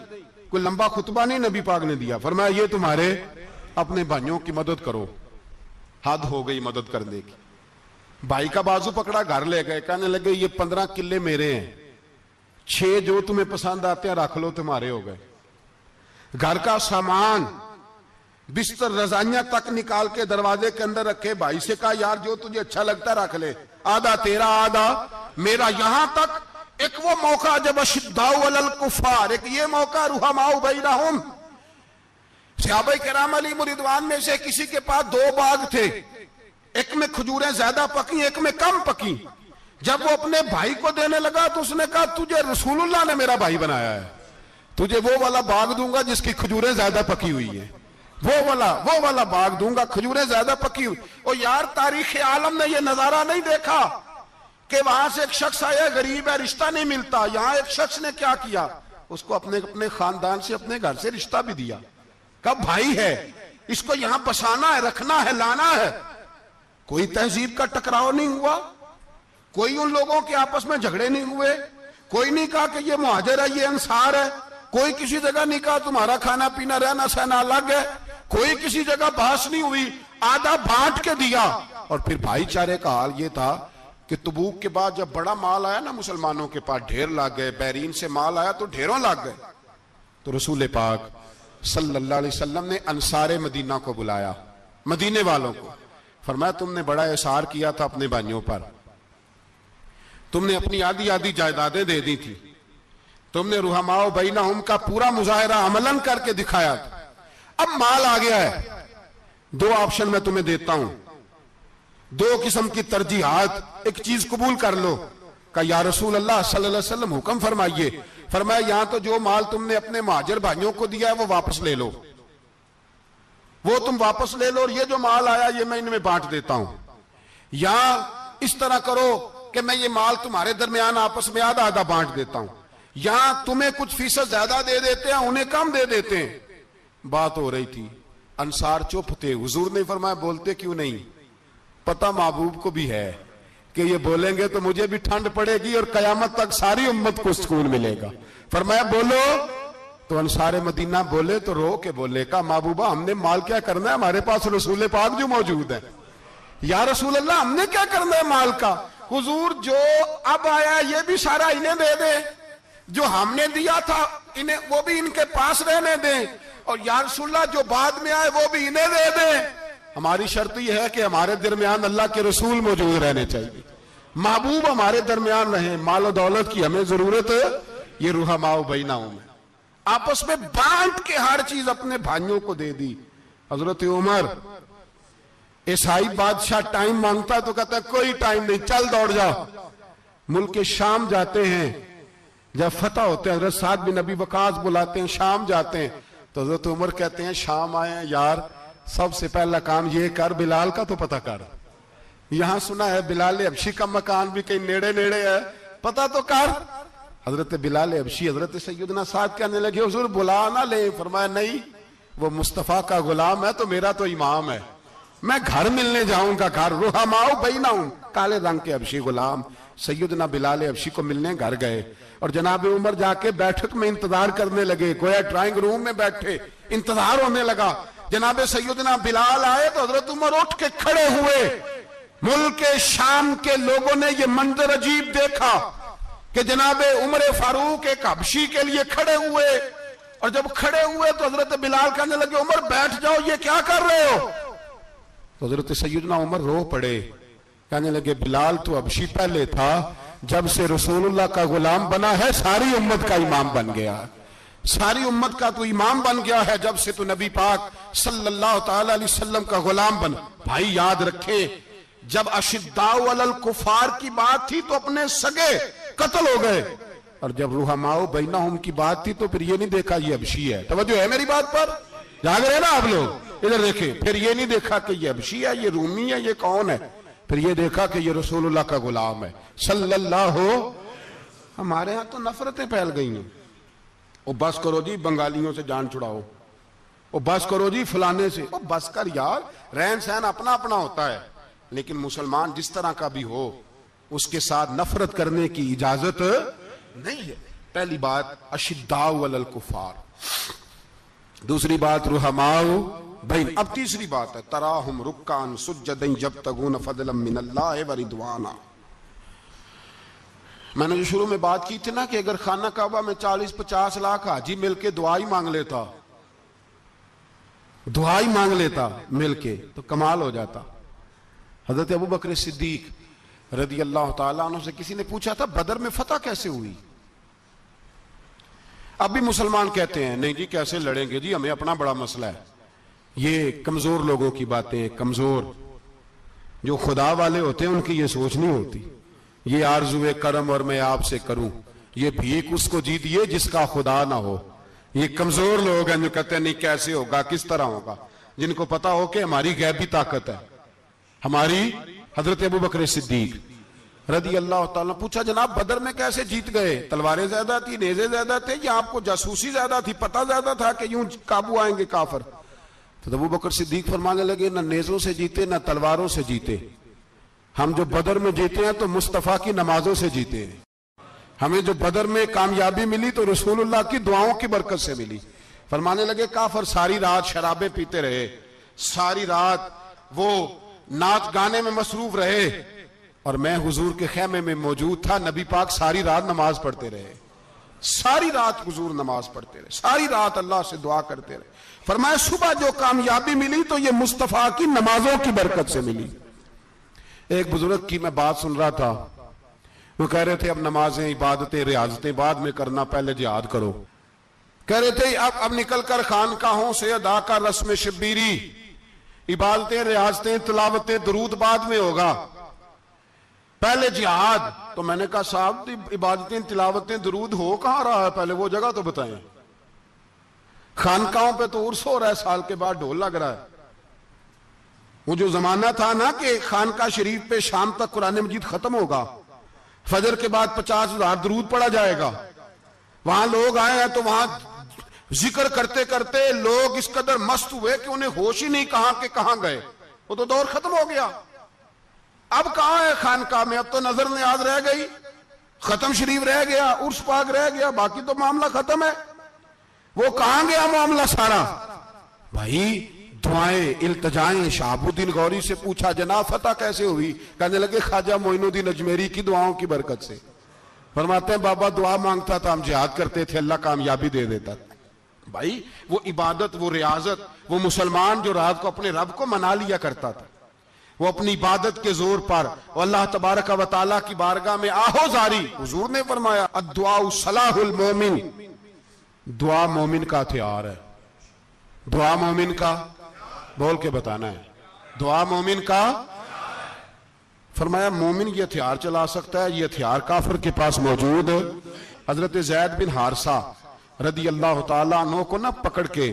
کوئی لمبا خطبہ نہیں نبی پاک نے دیا، فرمایا یہ تمہارے، اپنے بھائیوں کی مدد کرو۔ حد ہو گئی مدد کرنے کی، بھائی کا بازو پکڑا گھر لے گئے، کہنے لگے یہ 15 کلے میرے ہیں، 6 جو تمہیں پسند آتے ہیں رکھ لو، تمہارے ہو گئے۔ گھر کا سامان بستر رضائیاں تک نکال کے دروازے کے اندر رکھے، بھائی سے کہا یار جو تجھے اچھا لگتا ہے رکھ لے، آدھا تیرا آدھا میرا۔ یہاں تک ایک وہ موقع جب اشداء علی الکفار، ایک یہ موقع رحماء بینہم، صحابہ کرام علیہم رضوان میں سے کسی کے پاس 2 باغ تھے، ایک میں کھجوریں زیادہ پکی ایک میں کم پکی، جب وہ اپنے بھائی کو دینے لگا تو اس نے کہا تجھے رسول اللہ نے میرا بھائی بنایا ہے، تجھے وہ والا باغ دوں گا جس کی کھجوریں زیادہ پکی ہوئی ہیں، وہ والا باغ دوں گا کھجوریں زیادہ پکی ہوئی۔ اور یار تاریخ عالم نے یہ نظارہ نہیں دیکھا کہ وہاں سے ایک شخص آیا غریب ہے رشتہ نہیں ملتا، یہاں ایک شخص نے کیا کیا، اس کو اپنے خاندان سے اپنے گھر سے رشتہ بھی دیا، کب بھائی ہے اس کو یہاں بسانا ہے، رکھنا ہے، لانا ہے۔ کوئی تہذیب کا ٹکراؤ نہیں ہوا، کوئی ان لوگوں کے آپس میں جھگڑے نہیں ہوئے، کوئی نہیں کہا کہ یہ مہاجر ہے یہ انصار ہے، کوئی کسی جگہ نہیں کہا تمہارا کھانا پینا رہنا سہنا الگ ہے، کوئی کسی جگہ بحث نہیں ہوئی، آدھا بانٹ کے دیا۔ اور پھر بھائی چارے کا حال یہ تھا کہ تبوک کے بعد جب بڑا مال آیا نا مسلمانوں کے پاس، ڈھیر لگ گئے، بحرین سے مال آیا تو ڈھیروں لگ گئے، تو رسول پاک صلی اللہ علیہ وسلم نے انصار مدینہ کو بلایا، مدینے والوں کو، فرمایا تم نے بڑا احسار کیا تھا اپنے بھائیوں پر، تم نے اپنی آدھی آدھی جائیدادیں دے دی تھی، تم نے رحماء بینہم کا پورا مظاہرہ عملاً کر کے دکھایا تھا، اب مال آ گیا ہے، دو آپشن میں تمہیں دیتا ہوں، دو قسم کی ترجیحات، ایک چیز قبول کر لو۔ کہ یا رسول اللہ صلی اللہ علیہ وسلم حکم فرمائیے۔ فرمایا یہاں تو جو مال تم نے اپنے مہاجر بھائیوں کو دیا ہے وہ واپس لے لو، وہ تم واپس لے لو، اور یہ جو مال آیا یہ میں ان میں بانٹ دیتا ہوں، یا اس طرح کرو کہ میں یہ مال تمہارے درمیان آپس میں آدھا آدھا بانٹ دیتا ہوں، یا تمہیں کچھ فیصد زیادہ دے دیتے ہیں انہیں کم دے دیتے ہیں۔ بات ہو رہی تھی، انصار چپ تھے، حضور نے فرمایا بولتے کیوں نہیں؟ پتہ محبوب کو بھی ہے کہ یہ بولیں گے تو مجھے بھی ٹھنڈ پڑے گی اور قیامت تک ساری امت کو سکون ملے گا۔ فرمایا بولو، تو انصار مدینہ بولے تو رو کے بولے کہ محبوبہ ہم نے مال کیا کرنا ہے، ہمارے پاس رسول پاک جو موجود ہے۔ یا رسول اللہ ہم نے کیا کرنا ہے مال کا؟ حضور جو اب آیا یہ بھی سارا انہیں دے دے، جو ہم نے دیا تھا انہیں وہ بھی ان کے پاس رہنے دیں، اور یا رسول اللہ جو بعد میں آئے وہ بھی انہیں دے دیں۔ ہماری شرط یہ ہے کہ ہمارے درمیان اللہ کے رسول موجود رہنے چاہیے، محبوب ہمارے درمیان رہیں، مال و دولت کی ہمیں ضرورت ہے، یہ رحماء بینہم ہے۔ آپس میں بانٹ کے ہر چیز اپنے بھائیوں کو دے دی۔ حضرت عمر عیسائی بادشاہ ٹائم مانگتا تو کہتا ہے کوئی ٹائم نہیں، چل دوڑ جاؤ۔ ملک شام جاتے ہیں، جب فتح ہوتے ہیں حضرت سعد بن ابی وقاص بلاتے ہیں، شام جاتے ہیں تو حضرت عمر کہتے ہیں شام آئے ہیں یار، سب سے پہلا کام یہ کر بلال کا تو پتہ کر، یہاں سنا ہے بلال حبشی کا مکان بھی کہیں نیڑے نیڑے ہے، پتہ تو کر۔ حضرت بلال حبشی حضرت سیدنا سعد کہنے لگے حضور بلا نہ لیں۔ فرمایا نہیں، وہ مصطفیٰ کا غلام ہے تو میرا تو امام ہے، میں گھر ملنے جاؤں گا، گھر رحماء بینہم، کالے رنگ کے حبشی غلام سیدنا بلال حبشی کو ملنے گھر گئے، اور جناب عمر جا کے بیٹھک میں انتظار کرنے لگے، گویا ڈرائنگ روم میں بیٹھے انتظار ہونے لگا۔ جناب سیدنا بلال آئے تو حضرت عمر اٹھ کے کھڑے ہوئے۔ ملک شام کے لوگوں نے یہ منظر عجیب دیکھا کہ جناب عمر فاروق ایک حبشی کے لیے کھڑے ہوئے، اور جب کھڑے ہوئے تو حضرت بلال کہنے لگے عمر بیٹھ جاؤ، یہ کیا کر رہے ہو؟ تو حضرت سیدنا عمر رو پڑے، کہنے لگے بلال تو حبشی پہلے تھا، جب سے رسول اللہ کا غلام بنا ہے ساری امت کا امام بن گیا، ساری امت کا تو امام بن گیا ہے جب سے تو نبی پاک صلی اللہ تعالی علیہ وسلم کا غلام بنا۔ بھائی یاد رکھے، جب اشداء علی الکفار کی بات تھی تو اپنے سگے قتل ہو گئے، اور جب رحماء بینہم کی بات تھی تو پھر یہ نہیں دیکھا یہ حبشی ہے۔ توجہ ہے میری بات پر؟ جاگ رہے نا آپ لوگ؟ ادھر دیکھیں، پھر یہ نہیں دیکھا کہ یہ حبشی ہے، یہ رومی ہے، یہ کون ہے، پھر یہ دیکھا کہ یہ رسول اللہ کا غلام ہے صلی اللہ۔ ہمارے ہاں تو نفرتیں پھیل گئی ہیں، وہ بس کرو جی بنگالیوں سے جان چھڑاؤ، وہ بس کرو جی فلانے سے، وہ بس کر یار، رہن سہن اپنا اپنا ہوتا ہے، لیکن مسلمان جس طرح کا بھی ہو اس کے ساتھ نفرت کرنے کی اجازت نہیں ہے۔ پہلی بات اشداء علی الکفار، دوسری بات رحماء بین، اب تیسری بات ہے تراہم رکعا سجدا یبتغون فضلا من اللہ ورضوانا۔ میں نے جو شروع میں بات کی تھی نا کہ اگر خانہ کعبہ میں 40-50 لاکھ حاجی مل کے دعا ہی مانگ لیتا، دعا ہی مانگ لیتا مل کے تو کمال ہو جاتا۔ حضرت ابو بکر صدیق رضی اللہ تعالیٰ عنہ سے کسی نے پوچھا تھا بدر میں فتح کیسے ہوئی؟ اب بھی مسلمان کہتے ہیں نہیں جی کیسے لڑیں گے جی، ہمیں اپنا بڑا مسئلہ ہے۔ یہ کمزور لوگوں کی باتیں، کمزور جو خدا والے ہوتے ہیں ان کی یہ سوچ نہیں ہوتی۔ یہ آرزو کرم اور میں آپ سے کروں، یہ بھیک اس کو جیتیے جس کا خدا نہ ہو۔ یہ کمزور لوگ ہیں جو کہتے ہیں نہیں کیسے ہوگا، کس طرح ہوگا، جن کو پتا ہو کہ ہماری غیبی طاقت ہے ہماری۔ حضرت ابو بکر صدیق رضی اللہ تعالیٰ پوچھا جناب بدر میں کیسے جیت گئے؟ تلواریں زیادہ تھی، نیزے زیادہ تھے، یا آپ کو جاسوسی زیادہ تھی، پتہ زیادہ تھا کہ یوں قابو آئیں گے کافر؟ تو ابو بکر صدیق فرمانے لگے نہ نیزوں سے جیتے نہ تلواروں سے جیتے، ہم جو بدر میں جیتے ہیں تو مصطفیٰ کی نمازوں سے جیتے ہیں۔ ہمیں جو بدر میں کامیابی ملی تو رسول اللہ کی دعاؤں کی برکت سے ملی۔ فرمانے لگے کافر ساری رات شرابیں پیتے رہے، ساری رات وہ ناچ گانے میں مصروف رہے، اور میں حضور کے خیمے میں موجود تھا، نبی پاک ساری رات نماز پڑھتے رہے، ساری رات حضور نماز پڑھتے رہے، ساری رات اللہ سے دعا کرتے رہے۔ فرمایا صبح جو کامیابی ملی تو یہ مصطفیٰ کی نمازوں کی برکت سے ملی۔ ایک بزرگ کی میں بات سن رہا تھا، وہ کہہ رہے تھے اب نمازیں، عبادتیں، ریاضتیں بعد میں کرنا، پہلے جہاد کرو۔ کہہ رہے تھے اب نکل کر خانقاہوں سے ادا کر رسم شبیری، عبادتیں، ریاضتیں، تلاوتیں، درود بعد میں ہوگا، پہلے جہاد۔ تو میں نے کہا صاحب عبادتیں، تلاوتیں، درود ہو کہاں رہا ہے، پہلے وہ جگہ تو بتائیں۔ خانقاہوں پہ تو عرس ہو رہا ہے، سال کے بعد ڈھول لگ رہا ہے۔ وہ جو زمانہ تھا نا کہ خانقاہ شریف پہ شام تک قرآن مجید ختم ہوگا، فجر کے بعد 50,000 درود پڑھا جائے گا، وہاں لوگ آئے ہیں تو وہاں ذکر کرتے کرتے لوگ اس قدر مست ہوئے کہ انہیں ہوش ہی نہیں کہاں کہ کہاں گئے، وہ تو دور ختم ہو گیا۔ اب کہاں ہے خانقاہ میں؟ اب تو نظر نیاز رہ گئی، ختم شریف رہ گیا، عرس پاک رہ گیا، باقی تو معاملہ ختم ہے۔ وہ کہاں گیا معاملہ سارا؟ بھائی دعائیں، التجائیں۔ شہاب الدین غوری سے پوچھا جناب فتح کیسے ہوئی؟ کہنے لگے خواجہ معین الدین اجمیری کی دعاؤں کی برکت سے۔ فرماتے ہیں بابا دعا مانگتا تھا، ہم جہاد کرتے تھے، اللہ کامیابی دے دیتا تھا۔ بھائی وہ عبادت، وہ ریاضت، وہ مسلمان جو رات کو اپنے رب کو منا لیا کرتا تھا، وہ اپنی عبادت کے زور پر اللہ تبارک و تعالیٰ کی بارگاہ میں آہو زاری۔ حضور نے فرمایا الدعاء صلاح المومن، دعا مومن کا ہتھیار ہے۔ دعا مومن کا، بول کے بتانا ہے، دعا مومن کا۔ فرمایا مومن یہ ہتھیار چلا سکتا ہے، یہ ہتھیار کافر کے پاس موجود۔ حضرت زید بن حارثہ رضی اللہ تعالیٰ عنہ کو نہ پکڑ کے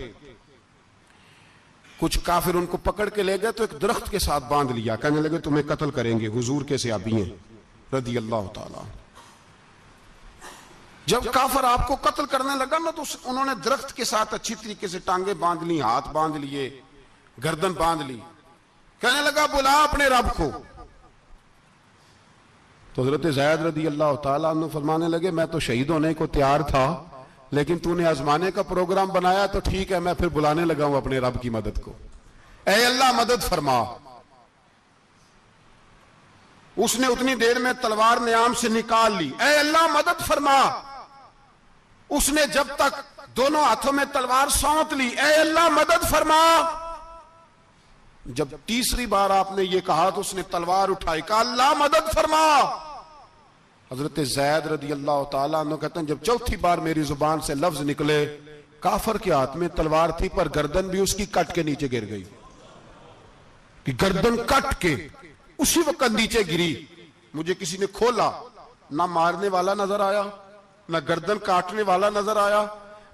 کچھ کافر ان کو پکڑ کے لے گئے تو ایک درخت کے ساتھ باندھ لیا، کہنے لگے تمہیں قتل کریں گے، حضور کے صحابی ہیں رضی اللہ تعالیٰ۔ جب کافر آپ کو قتل کرنے لگا نا تو انہوں نے درخت کے ساتھ اچھی طریقے سے ٹانگیں باندھ لی، ہاتھ باندھ لیے، گردن باندھ لی، کہنے لگا بلا اپنے رب کو۔ تو حضرت زید رضی اللہ تعالیٰ عنہ فرمانے لگے میں تو شہید ہونے کو تیار تھا، لیکن تو نے آزمانے کا پروگرام بنایا تو ٹھیک ہے، میں پھر بلانے لگا ہوں اپنے رب کی مدد کو۔ اے اللہ مدد فرما۔ اس نے اتنی دیر میں تلوار نیام سے نکال لی، اے اللہ مدد فرما۔ اس نے جب تک دونوں ہاتھوں میں تلوار سونت لی، اے اللہ مدد فرما۔ جب تیسری بار آپ نے یہ کہا تو اس نے تلوار اٹھائی، کہا اللہ مدد فرما۔ حضرت زید رضی اللہ تعالیٰ عنہ کہتے ہیں جب چوتھی بار میری زبان سے لفظ نکلے، کافر کے ہاتھ میں تلوار تھی پر گردن بھی اس کی کٹ کے نیچے گر گئی، کہ گردن کٹ کے اسی وقت نیچے گری۔ مجھے کسی نے کھولا، نہ مارنے والا نظر آیا، نہ گردن کاٹنے والا نظر آیا،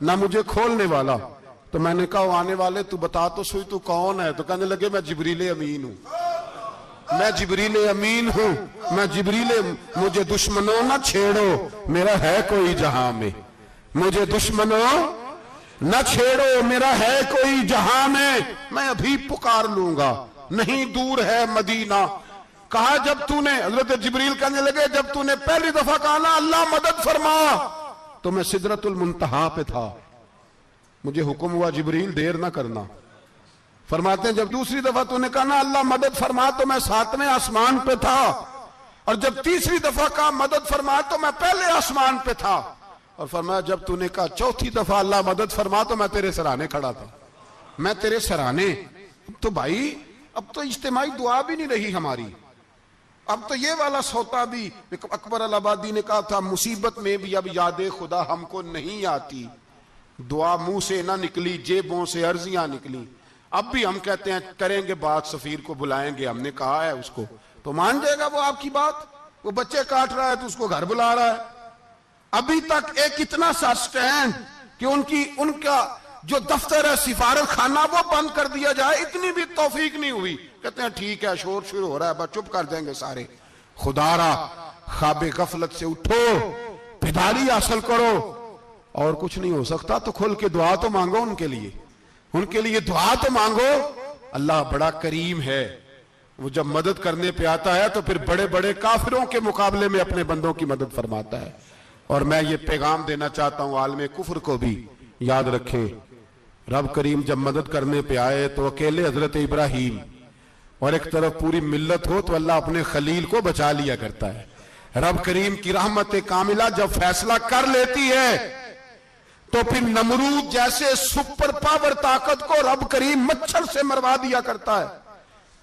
نہ مجھے کھولنے والا۔ تو میں نے کہا آنے والے تو بتا تو سوئی تو کون ہے؟ تو کہنے لگے میں جبریل امین ہوں، میں جبریل امین ہوں، میں جبریل، مجھے دشمنوں نہ چھیڑو، میرا ہے کوئی جہاں میں، مجھے دشمنوں نہ چھیڑو، میرا ہے کوئی جہاں میں ابھی پکار لوں گا، نہیں دور ہے مدینہ۔ کہا جب تو نے، حضرت جبریل کہنے لگے جب تو نے پہلی دفعہ کہا نا اللہ مدد فرما تو میں سدرۃ المنتہا پہ تھا، مجھے حکم ہوا جبریل دیر نہ کرنا۔ فرماتے ہیں جب دوسری دفعہ تو نے کہا نا اللہ مدد فرما تو میں 7ویں آسمان پہ تھا، اور جب تیسری دفعہ کہا مدد فرما تو میں پہلے آسمان پہ تھا، اور فرمایا جب تو نے کہا چوتھی دفعہ اللہ مدد فرما تو میں تیرے سرانے کھڑا تھا، میں تیرے سرانے۔ تو بھائی اب تو اجتماعی دعا بھی نہیں رہی ہماری، اب تو یہ والا سوتا بھی۔ اکبر الآبادی نے کہا تھا مصیبت میں بھی اب یاد خدا ہم کو نہیں آتی، دعا منہ سے نہ نکلی جیبوں سے عرضیاں نکلی۔ اب بھی ہم کہتے ہیں کریں گے بات، سفیر کو بلائیں گے، ہم نے کہا ہے اس کو، تو مان جائے گا وہ آپ کی بات؟ وہ بچے کاٹ رہا ہے تو اس کو گھر بلا رہا ہے۔ ابھی تک ایک اتنا سا سٹینڈ کہ ان کا جو دفتر ہے سفارت خانہ وہ بند کر دیا جائے، اتنی بھی توفیق نہیں ہوئی۔ کہتے ہیں ٹھیک ہے شور شروع ہو رہا ہے بس چپ کر دیں گے سارے۔ خدا را خواب غفلت سے اٹھو، بیداری حاصل کرو، اور کچھ نہیں ہو سکتا تو کھل کے دعا تو مانگو ان کے لیے دعا تو مانگو۔ اللہ بڑا کریم ہے، وہ جب مدد کرنے پہ آتا ہے تو پھر بڑے بڑے کافروں کے مقابلے میں اپنے بندوں کی مدد فرماتا ہے۔ اور میں یہ پیغام دینا چاہتا ہوں عالم کفر کو بھی، یاد رکھیں رب کریم جب مدد کرنے پہ آئے تو اکیلے حضرت ابراہیم اور ایک طرف پوری ملت ہو تو اللہ اپنے خلیل کو بچا لیا کرتا ہے۔ رب کریم کی رحمت کاملہ جب فیصلہ کر لیتی ہے تو پھر نمرود جیسے سپر پاور طاقت کو رب کریم مچھر سے مروا دیا کرتا ہے.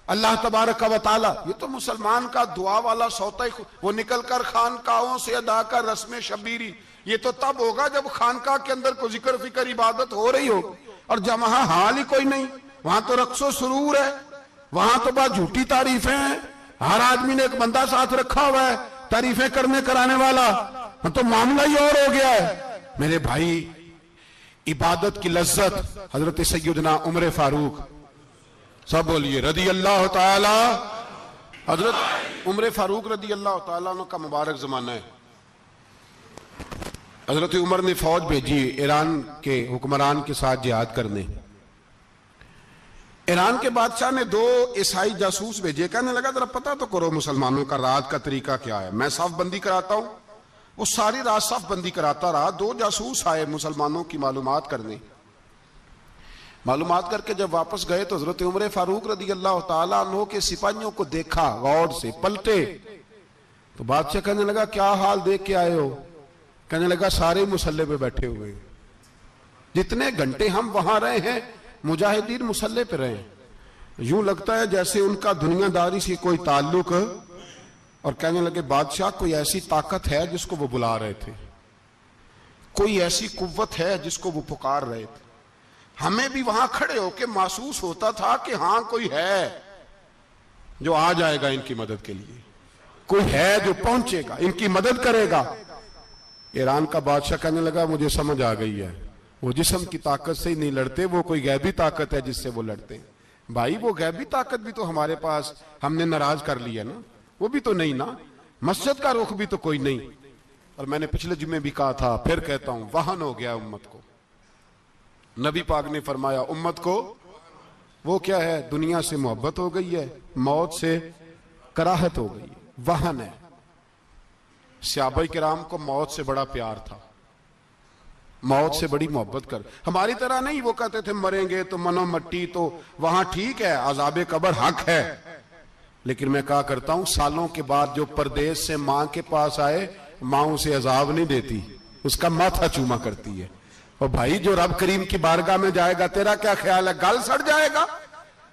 اللہ تبارک و تعالی، یہ تو مسلمان کا دعا والا سوتا ہی، وہ نکل کر خانقاہوں سے ادا کر رسم شبیری، یہ تو تب ہوگا جب خانقاہ کے اندر کوئی ذکر فکر عبادت ہو رہی ہو، اور جب وہاں حال ہی کوئی نہیں، وہاں تو رقص و سرور ہے، وہاں تو بات جھوٹی تعریفیں ہیں، ہر آدمی نے ایک بندہ ساتھ رکھا ہوا ہے تعریفیں کرنے کرانے والا، تو معاملہ ہی اور ہو گیا ہے. میرے بھائی، عبادت کی لذت حضرت سیدنا عمر فاروق، سب بولیے رضی اللہ تعالی. حضرت عمر فاروق رضی اللہ تعالیٰ عنہ کا مبارک زمانہ ہے. حضرت عمر نے فوج بھیجی ایران کے حکمران کے ساتھ جہاد کرنے. ایران کے بادشاہ نے 2 عیسائی جاسوس بھیجے، کہنے لگا ذرا پتہ تو کرو مسلمانوں کا رات کا طریقہ کیا ہے، میں صف بندی کراتا ہوں. وہ ساری رات صف بندی کراتا رہا. 2 جاسوس آئے مسلمانوں کی معلومات کرنے. معلومات کر کے جب واپس گئے تو حضرت عمر فاروق رضی اللہ تعالیٰ عنہ کے سپاہیوں کو دیکھا، غور سے پلٹے تو بادشاہ کہنے لگا کیا حال دیکھ کے آئے ہو؟ کہنے لگا سارے مسلح پہ بیٹھے ہوئے، جتنے گھنٹے ہم وہاں رہے ہیں مجاہدین مسلح پہ رہے ہیں، یوں لگتا ہے جیسے ان کا دنیا داری سے کوئی تعلق. اور کہنے لگے بادشاہ کوئی ایسی طاقت ہے جس کو وہ بلا رہے تھے، کوئی ایسی قوت ہے جس کو وہ پکار رہے تھے. ہمیں بھی وہاں کھڑے ہو کے محسوس ہوتا تھا کہ ہاں کوئی ہے جو آ جائے گا ان کی مدد کے لیے، کوئی ہے جو پہنچے گا ان کی مدد کرے گا. ایران کا بادشاہ کہنے لگا مجھے سمجھ آ گئی ہے، وہ جسم کی طاقت سے ہی نہیں لڑتے، وہ کوئی غیبی طاقت ہے جس سے وہ لڑتے ہیں. بھائی وہ غیبی طاقت بھی تو ہمارے پاس ہم نے ناراض کر لی ہے نا، وہ بھی تو نہیں نا، مسجد کا رخ بھی تو کوئی نہیں. اور میں نے پچھلے جمعے بھی کہا تھا، پھر کہتا ہوں، وہن ہو گیا امت کو. نبی پاک نے فرمایا امت کو وہ کیا ہے، دنیا سے محبت ہو گئی ہے، موت سے کراہت ہو گئی، وہن ہے. صحابہ کرام کو موت سے بڑا پیار تھا، موت سے بڑی محبت کر. ہماری طرح نہیں، وہ کہتے تھے مریں گے تو منو مٹی، تو وہاں ٹھیک ہے عذاب قبر حق ہے، لیکن میں کہا کرتا ہوں سالوں کے بعد جو پردیس سے ماں کے پاس آئے، ماں اسے عذاب نہیں دیتی، اس کا ماتھا چوما کرتی ہے. اور بھائی جو رب کریم کی بارگاہ میں جائے گا تیرا کیا خیال ہے، گل سڑ جائے گا؟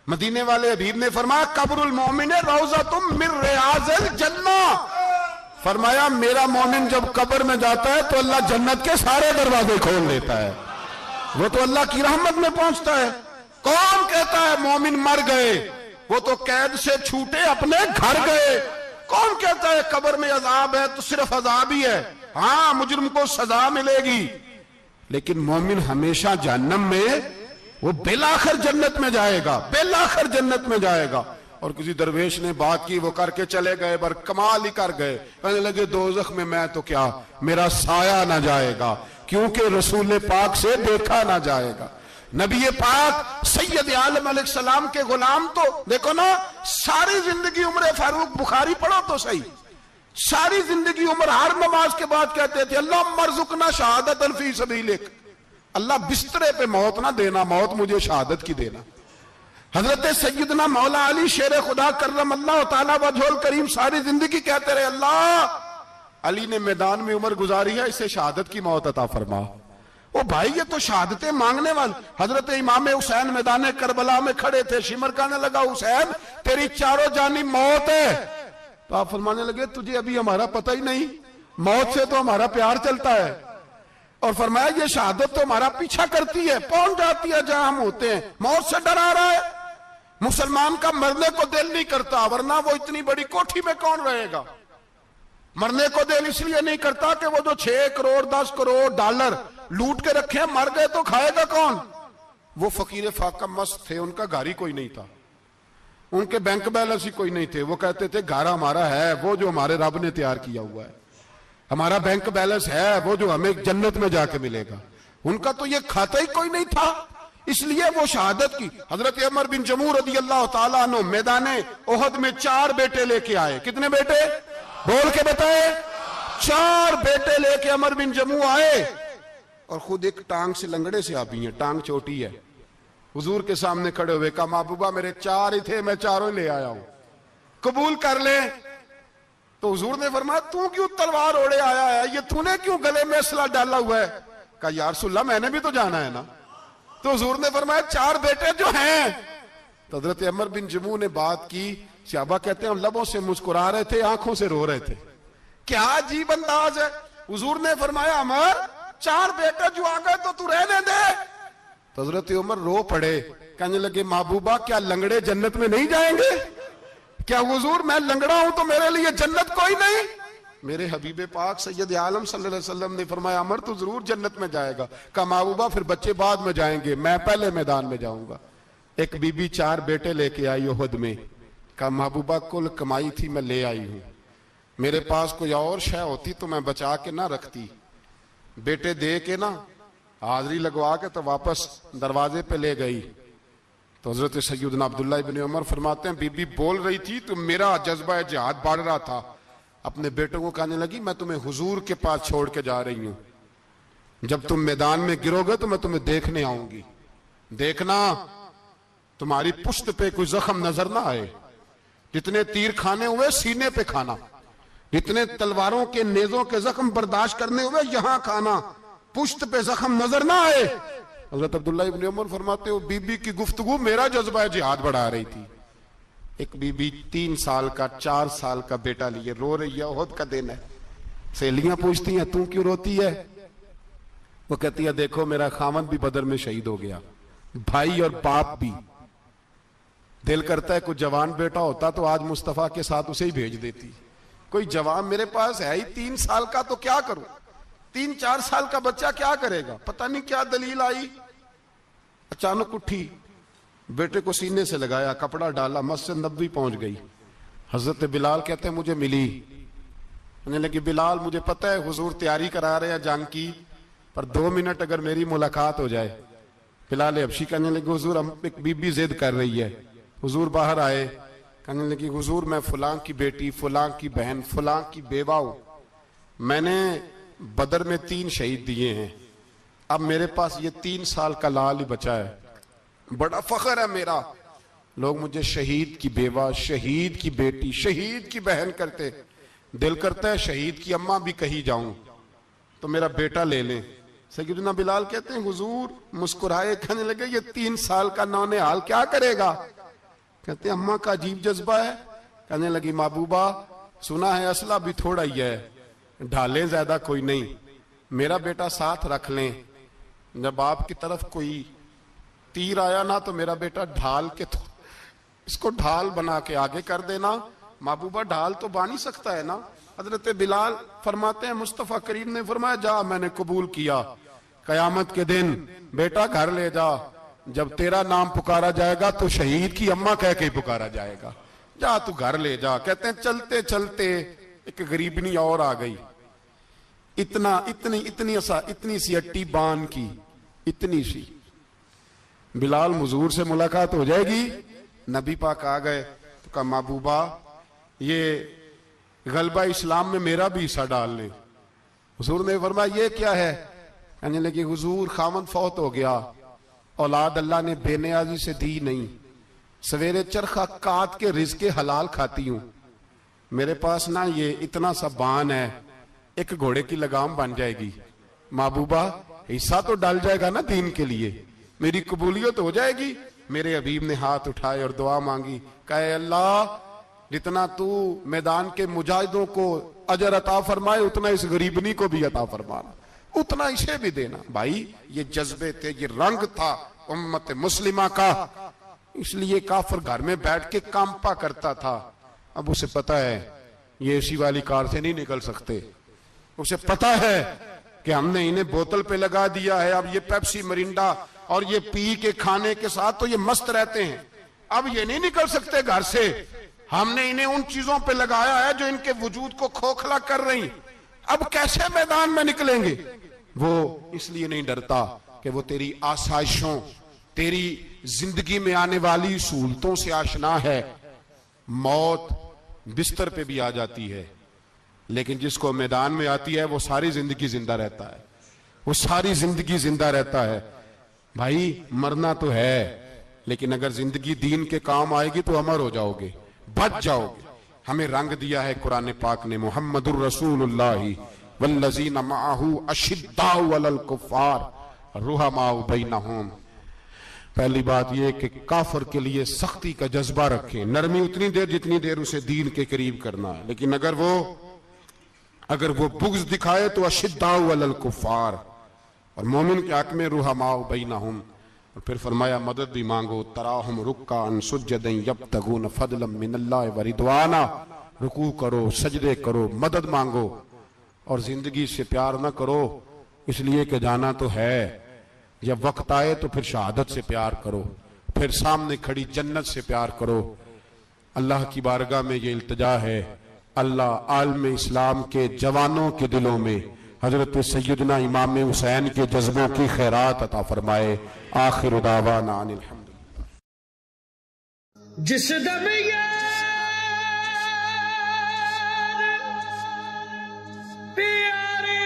مدینے والے حبیب نے فرمایا قبر المومن روضۃ من ریاض الجنہ، فرمایا میرا مومن جب قبر میں جاتا ہے تو اللہ جنت کے سارے دروازے کھول دیتا ہے، وہ تو اللہ کی رحمت میں پہنچتا ہے. کون کہتا ہے مومن مر گئے، وہ تو قید سے چھوٹے اپنے گھر گئے. کون کہتا ہے قبر میں عذاب ہے تو صرف عذاب ہی ہے، ہاں مجرم کو سزا ملے گی، لیکن مومن ہمیشہ جہنم میں، وہ بالآخر جنت میں جائے گا، بالآخر جنت میں جائے گا. اور کسی درویش نے بات کی، وہ کر کے چلے گئے، بر کمال ہی کر گئے، کہنے لگے دوزخ میں تو کیا، میرا سایہ نہ جائے گا، کیونکہ رسول پاک سے دیکھا نہ جائے گا. نبی پاک سید عالم علیہ السلام کے غلام تو دیکھو نا، ساری زندگی عمر فاروق، بخاری پڑھو تو صحیح، ساری زندگی عمر ہر نماز کے بعد کہتے تھے اللہم ارزقنا شہادت فی سبیلک، اللہ بسترے پہ موت نہ دینا، موت مجھے شہادت کی دینا. حضرت سیدنا مولا علی شیر خدا کرم اللہ تعالیٰ وجہ الکریم ساری زندگی کہتے رہے اللہ علی نے میدان میں عمر گزاری ہے، اسے شہادت کی موت عطا فرما. او بھائی یہ تو شہادتیں مانگنے والے. حضرت امام حسین میدان کربلا میں کھڑے تھے، شمر کہنے لگا حسین تیری چاروں جانب موت ہے، تو آپ فرمانے لگے تجھے ابھی ہمارا پتہ ہی نہیں، موت سے تو ہمارا پیار چلتا ہے. اور فرمایا یہ شہادت تو ہمارا پیچھا کرتی ہے، پہنچ جاتی ہے جہاں ہم ہوتے ہیں. موت سے ڈر آ رہا ہے، مسلمان کا مرنے کو دل نہیں کرتا، ورنہ وہ اتنی بڑی کوٹھی میں کون رہے گا. مرنے کو دل اس لیے نہیں کرتا کہ وہ جو 6 کروڑ 10 کروڑ ڈالر لوٹ کے رکھے مر گئے تو کھائے گا کون. وہ فقیر فاقہ مست تھے، ان کا گھر ہی کوئی نہیں تھا، ان کے بینک بیلنس ہی کوئی نہیں تھے. وہ کہتے تھے گھر ہمارا ہے وہ جو ہمارے رب نے تیار کیا ہوا ہے، ہمارا بینک بیلنس ہے وہ جو ہمیں جنت میں جا کے ملے گا. ان کا تو یہ کھاتا ہی کوئی نہیں تھا، اس لیے وہ شہادت کی. حضرت عمر بن جموح رضی اللہ تعالیٰ عنہ میدان احد میں 4 بیٹے لے کے آئے. کتنے بیٹے بول کے بتائے؟ 4 بیٹے لے کے عمر بن جموح آئے، اور خود ایک ٹانگ سے لنگڑے سے آبی ہیں، ٹانگ چھوٹی ہے. حضور کے سامنے کھڑے ہوئے کہا محبوبہ میرے 4 ہی تھے، میں 4 ہی لے آیا ہوں، قبول کر لیں. تو حضور نے فرمایا تو کیوں تلوار اوڑے آیا ہے, یہ تو نے کیوں گلے میں اسلحہ ڈالا ہوا ہے؟ کہا یا رسول اللہ میں نے بھی تو جانا ہے نا. تو حضور نے فرمایا 4 بیٹے جو ہیں. تو حضرت عمر بن جموح نے بات کی, صحابہ کہتے ہیں ہم لبوں سے مسکرا رہے تھے, آنکھوں سے رو رہے تھے. کیا عجیب انداز ہے. حضور نے فرمایا عمر 4 بیٹے جو آ گئے تو رہنے دے. تو حضرت عمر رو پڑے, کہنے لگے محبوبہ کیا لنگڑے جنت میں نہیں جائیں گے؟ کیا حضور میں لنگڑا ہوں تو میرے لیے جنت کوئی نہیں؟ میرے حبیب پاک سید عالم صلی اللہ علیہ وسلم نے فرمایا عمر تو ضرور جنت میں جائے گا. کہا محبوبہ پھر بچے بعد میں جائیں گے, میں پہلے میدان میں جاؤں گا. ایک بی بی 4 بیٹے لے کے آئی احد میں. کہا محبوبہ کل کمائی تھی میں لے آئی ہوں, میرے پاس کوئی اور شے ہوتی تو میں بچا کے نہ رکھتی. بیٹے دے کے نا حاضری لگوا کے تو واپس دروازے پہ لے گئی. تو حضرت سیدنا عبداللہ ابن عمر فرماتے ہیں بی بی بول رہی تھی تو میرا جذبہ جہاد بڑھ رہا تھا. اپنے بیٹوں کو کہنے لگی میں تمہیں حضور کے پاس چھوڑ کے جا رہی ہوں, جب تم میدان میں گرو گے تو میں تمہیں دیکھنے آؤں گی. دیکھنا تمہاری پشت پہ کوئی زخم نظر نہ آئے, جتنے تیر کھانے ہوئے سینے پہ کھانا, جتنے تلواروں کے نیزوں کے زخم برداشت کرنے ہوئے یہاں کھانا, پشت پہ زخم نظر نہ آئے. حضرت عبداللہ ابن عمر فرماتے ہو بی بی کی گفتگو میرا جذبہ جہاد بڑھا رہی تھی. ایک بی بی 3 سال کا 4 سال کا بیٹا لیے رو رہی ہے, احد کا دن ہے. سہیلیاں پوچھتی ہیں تو کیوں روتی ہے؟ وہ کہتی ہے دیکھو میرا خامد بھی بدر میں شہید ہو گیا, بھائی اور باپ بھی. دل کرتا ہے کوئی جوان بیٹا ہوتا تو آج مصطفیٰ کے ساتھ اسے ہی بھیج دیتی. کوئی جوان میرے پاس ہے ہی 3 سال کا تو کیا کروں, 3-4 سال کا بچہ کیا کرے گا؟ پتہ نہیں کیا دلیل آئی. اچانک اٹھی, بیٹے کو سینے سے لگایا, کپڑا ڈالا, مسجد نبوی پہنچ گئی. حضرت بلال کہتے ہیں مجھے ملی, کہنے لگی بلال مجھے پتہ ہے حضور تیاری کرا رہے ہیں جنگ کی, پر 2 منٹ اگر میری ملاقات ہو جائے. بلال حبشی کہنے لگے حضور ہم ایک بی بی ضد کر رہی ہے. حضور باہر آئے, کہنے لگی حضور میں فلاں کی بیٹی, فلاں کی بہن, فلاں کی بیوہ ہوں, میں نے بدر میں 3 شہید دیے ہیں, اب میرے پاس یہ 3 سال کا لال ہی بچا ہے, بڑا فخر ہے میرا. لوگ مجھے شہید کی بیوہ, شہید کی بیٹی, شہید کی بہن کرتے. دل کرتا ہے شہید کی اماں بھی کہیں جاؤں تو میرا بیٹا لے لیں. سیدنا بلال کہتے ہیں حضور مسکرائے, کہنے لگے یہ 3 سال کا نونہال کیا کرے گا؟ کہتے ہیں اماں کا عجیب جذبہ ہے. کہنے لگی محبوبہ سنا ہے اسلحہ بھی تھوڑا ہی ہے, ڈھالیں زیادہ کوئی نہیں, میرا بیٹا ساتھ رکھ لیں, جب آپ کی طرف کوئی تیر آیا نا تو میرا بیٹا ڈھال کے اس کو ڈھال بنا کے آگے کر دینا. محبوبہ ڈھال تو بانی سکتا ہے نا. حضرت بلال فرماتے ہیں مصطفیٰ کریم نے فرمایا جا میں نے قبول کیا, قیامت کے دن بیٹا گھر لے جا, جب تیرا نام پکارا جائے گا تو شہید کی اماں کہہ کے پکارا جائے گا, جا تو گھر لے جا. کہتے ہیں چلتے چلتے ایک غریبنی اور آ گئی, اتنی سی اٹی بان کی, اتنی سی. بلال حضور سے ملاقات ہو جائے گی. نبی پاک آ گئے تو کہا محبوبہ یہ غلبہ اسلام میں میرا بھی حصہ ڈال لیں. حضور نے فرمایا یہ کیا ہے؟ کہنے لگے حضور خامد فوت ہو گیا, اولاد اللہ نے بے نیازی سے دی نہیں, سویرے چرخہ کاٹ کے رزق حلال کھاتی ہوں, میرے پاس نا یہ اتنا سا بان ہے, ایک گھوڑے کی لگام بن جائے گی. محبوبہ حصہ تو ڈال جائے گا نا دین کے لیے, میری قبولیت ہو جائے گی. میرے حبیب نے ہاتھ اٹھائے اور دعا مانگی, کہے اللہ جتنا تو میدان کے مجاہدوں کو اجر عطا فرمائے اتنا اس غریبنی کو بھی عطا فرمانا, اتنا اسے بھی دینا. بھائی یہ جذبے تھے, یہ رنگ تھا امت مسلمہ کا, اس لیے کافر گھر میں بیٹھ کے کانپا کرتا تھا. اب اسے پتا ہے یہ اسی والی کار سے نہیں نکل سکتے, اسے پتا ہے کہ ہم نے انہیں بوتل پہ لگا دیا ہے, اب یہ پیپسی مرینڈا اور یہ پی کے کھانے کے ساتھ تو یہ مست رہتے ہیں, اب یہ نہیں نکل سکتے گھر سے, ہم نے انہیں ان چیزوں پہ لگایا ہے جو ان کے وجود کو کھوکھلا کر رہی, اب کیسے میدان میں نکلیں گے؟ وہ اس لیے نہیں ڈرتا کہ وہ تیری آسائشوں, تیری زندگی میں آنے والی سہولتوں سے آشنا ہے. موت بستر پہ بھی آ جاتی ہے, لیکن جس کو میدان میں آتی ہے وہ ساری زندگی زندہ رہتا ہے, وہ ساری زندگی زندہ رہتا ہے. بھائی مرنا تو ہے, لیکن اگر زندگی دین کے کام آئے گی تو امر ہو جاؤ گے, بچ جاؤ گے. ہمیں رنگ دیا ہے قرآن پاک نے، محمد الرسول اللہ والذین معہ اشداء علی الکفار رحماء بینہم۔ پہلی بات یہ کہ کافر کے لیے سختی کا جذبہ رکھیں، نرمی اتنی دیر جتنی دیر اسے دین کے قریب کرنا ہے، لیکن اگر وہ بغض دکھائے تو اشداء علی الکفار، اور مومن کے حق میں رحماء بینہم۔ اور پھر فرمایا مدد بھی مانگو، تراہم رکعا سجدا یبتغون فضلا من اللہ ورضوانا، رکوع کرو، سجدے کرو، مدد مانگو، اور زندگی سے پیار نہ کرو اس لیے کہ جانا تو ہے، جب وقت آئے تو پھر شہادت سے پیار کرو، پھر سامنے کھڑی جنت سے پیار کرو۔ اللہ کی بارگاہ میں یہ التجا ہے، اللہ عالم اسلام کے جوانوں کے دلوں میں حضرت سیدنا امام حسین کے جذبوں کی خیرات عطا فرمائے۔ آخر دعوانا ان الحمدللہ۔ جس دم یار پیارے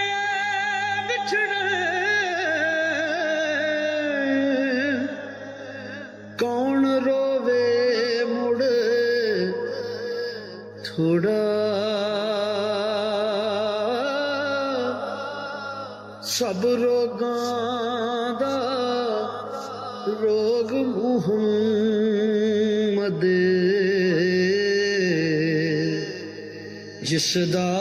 بچھڑے کون رووے مڑ تھوڑا، سب روگاں دا روگ محمد، جس دا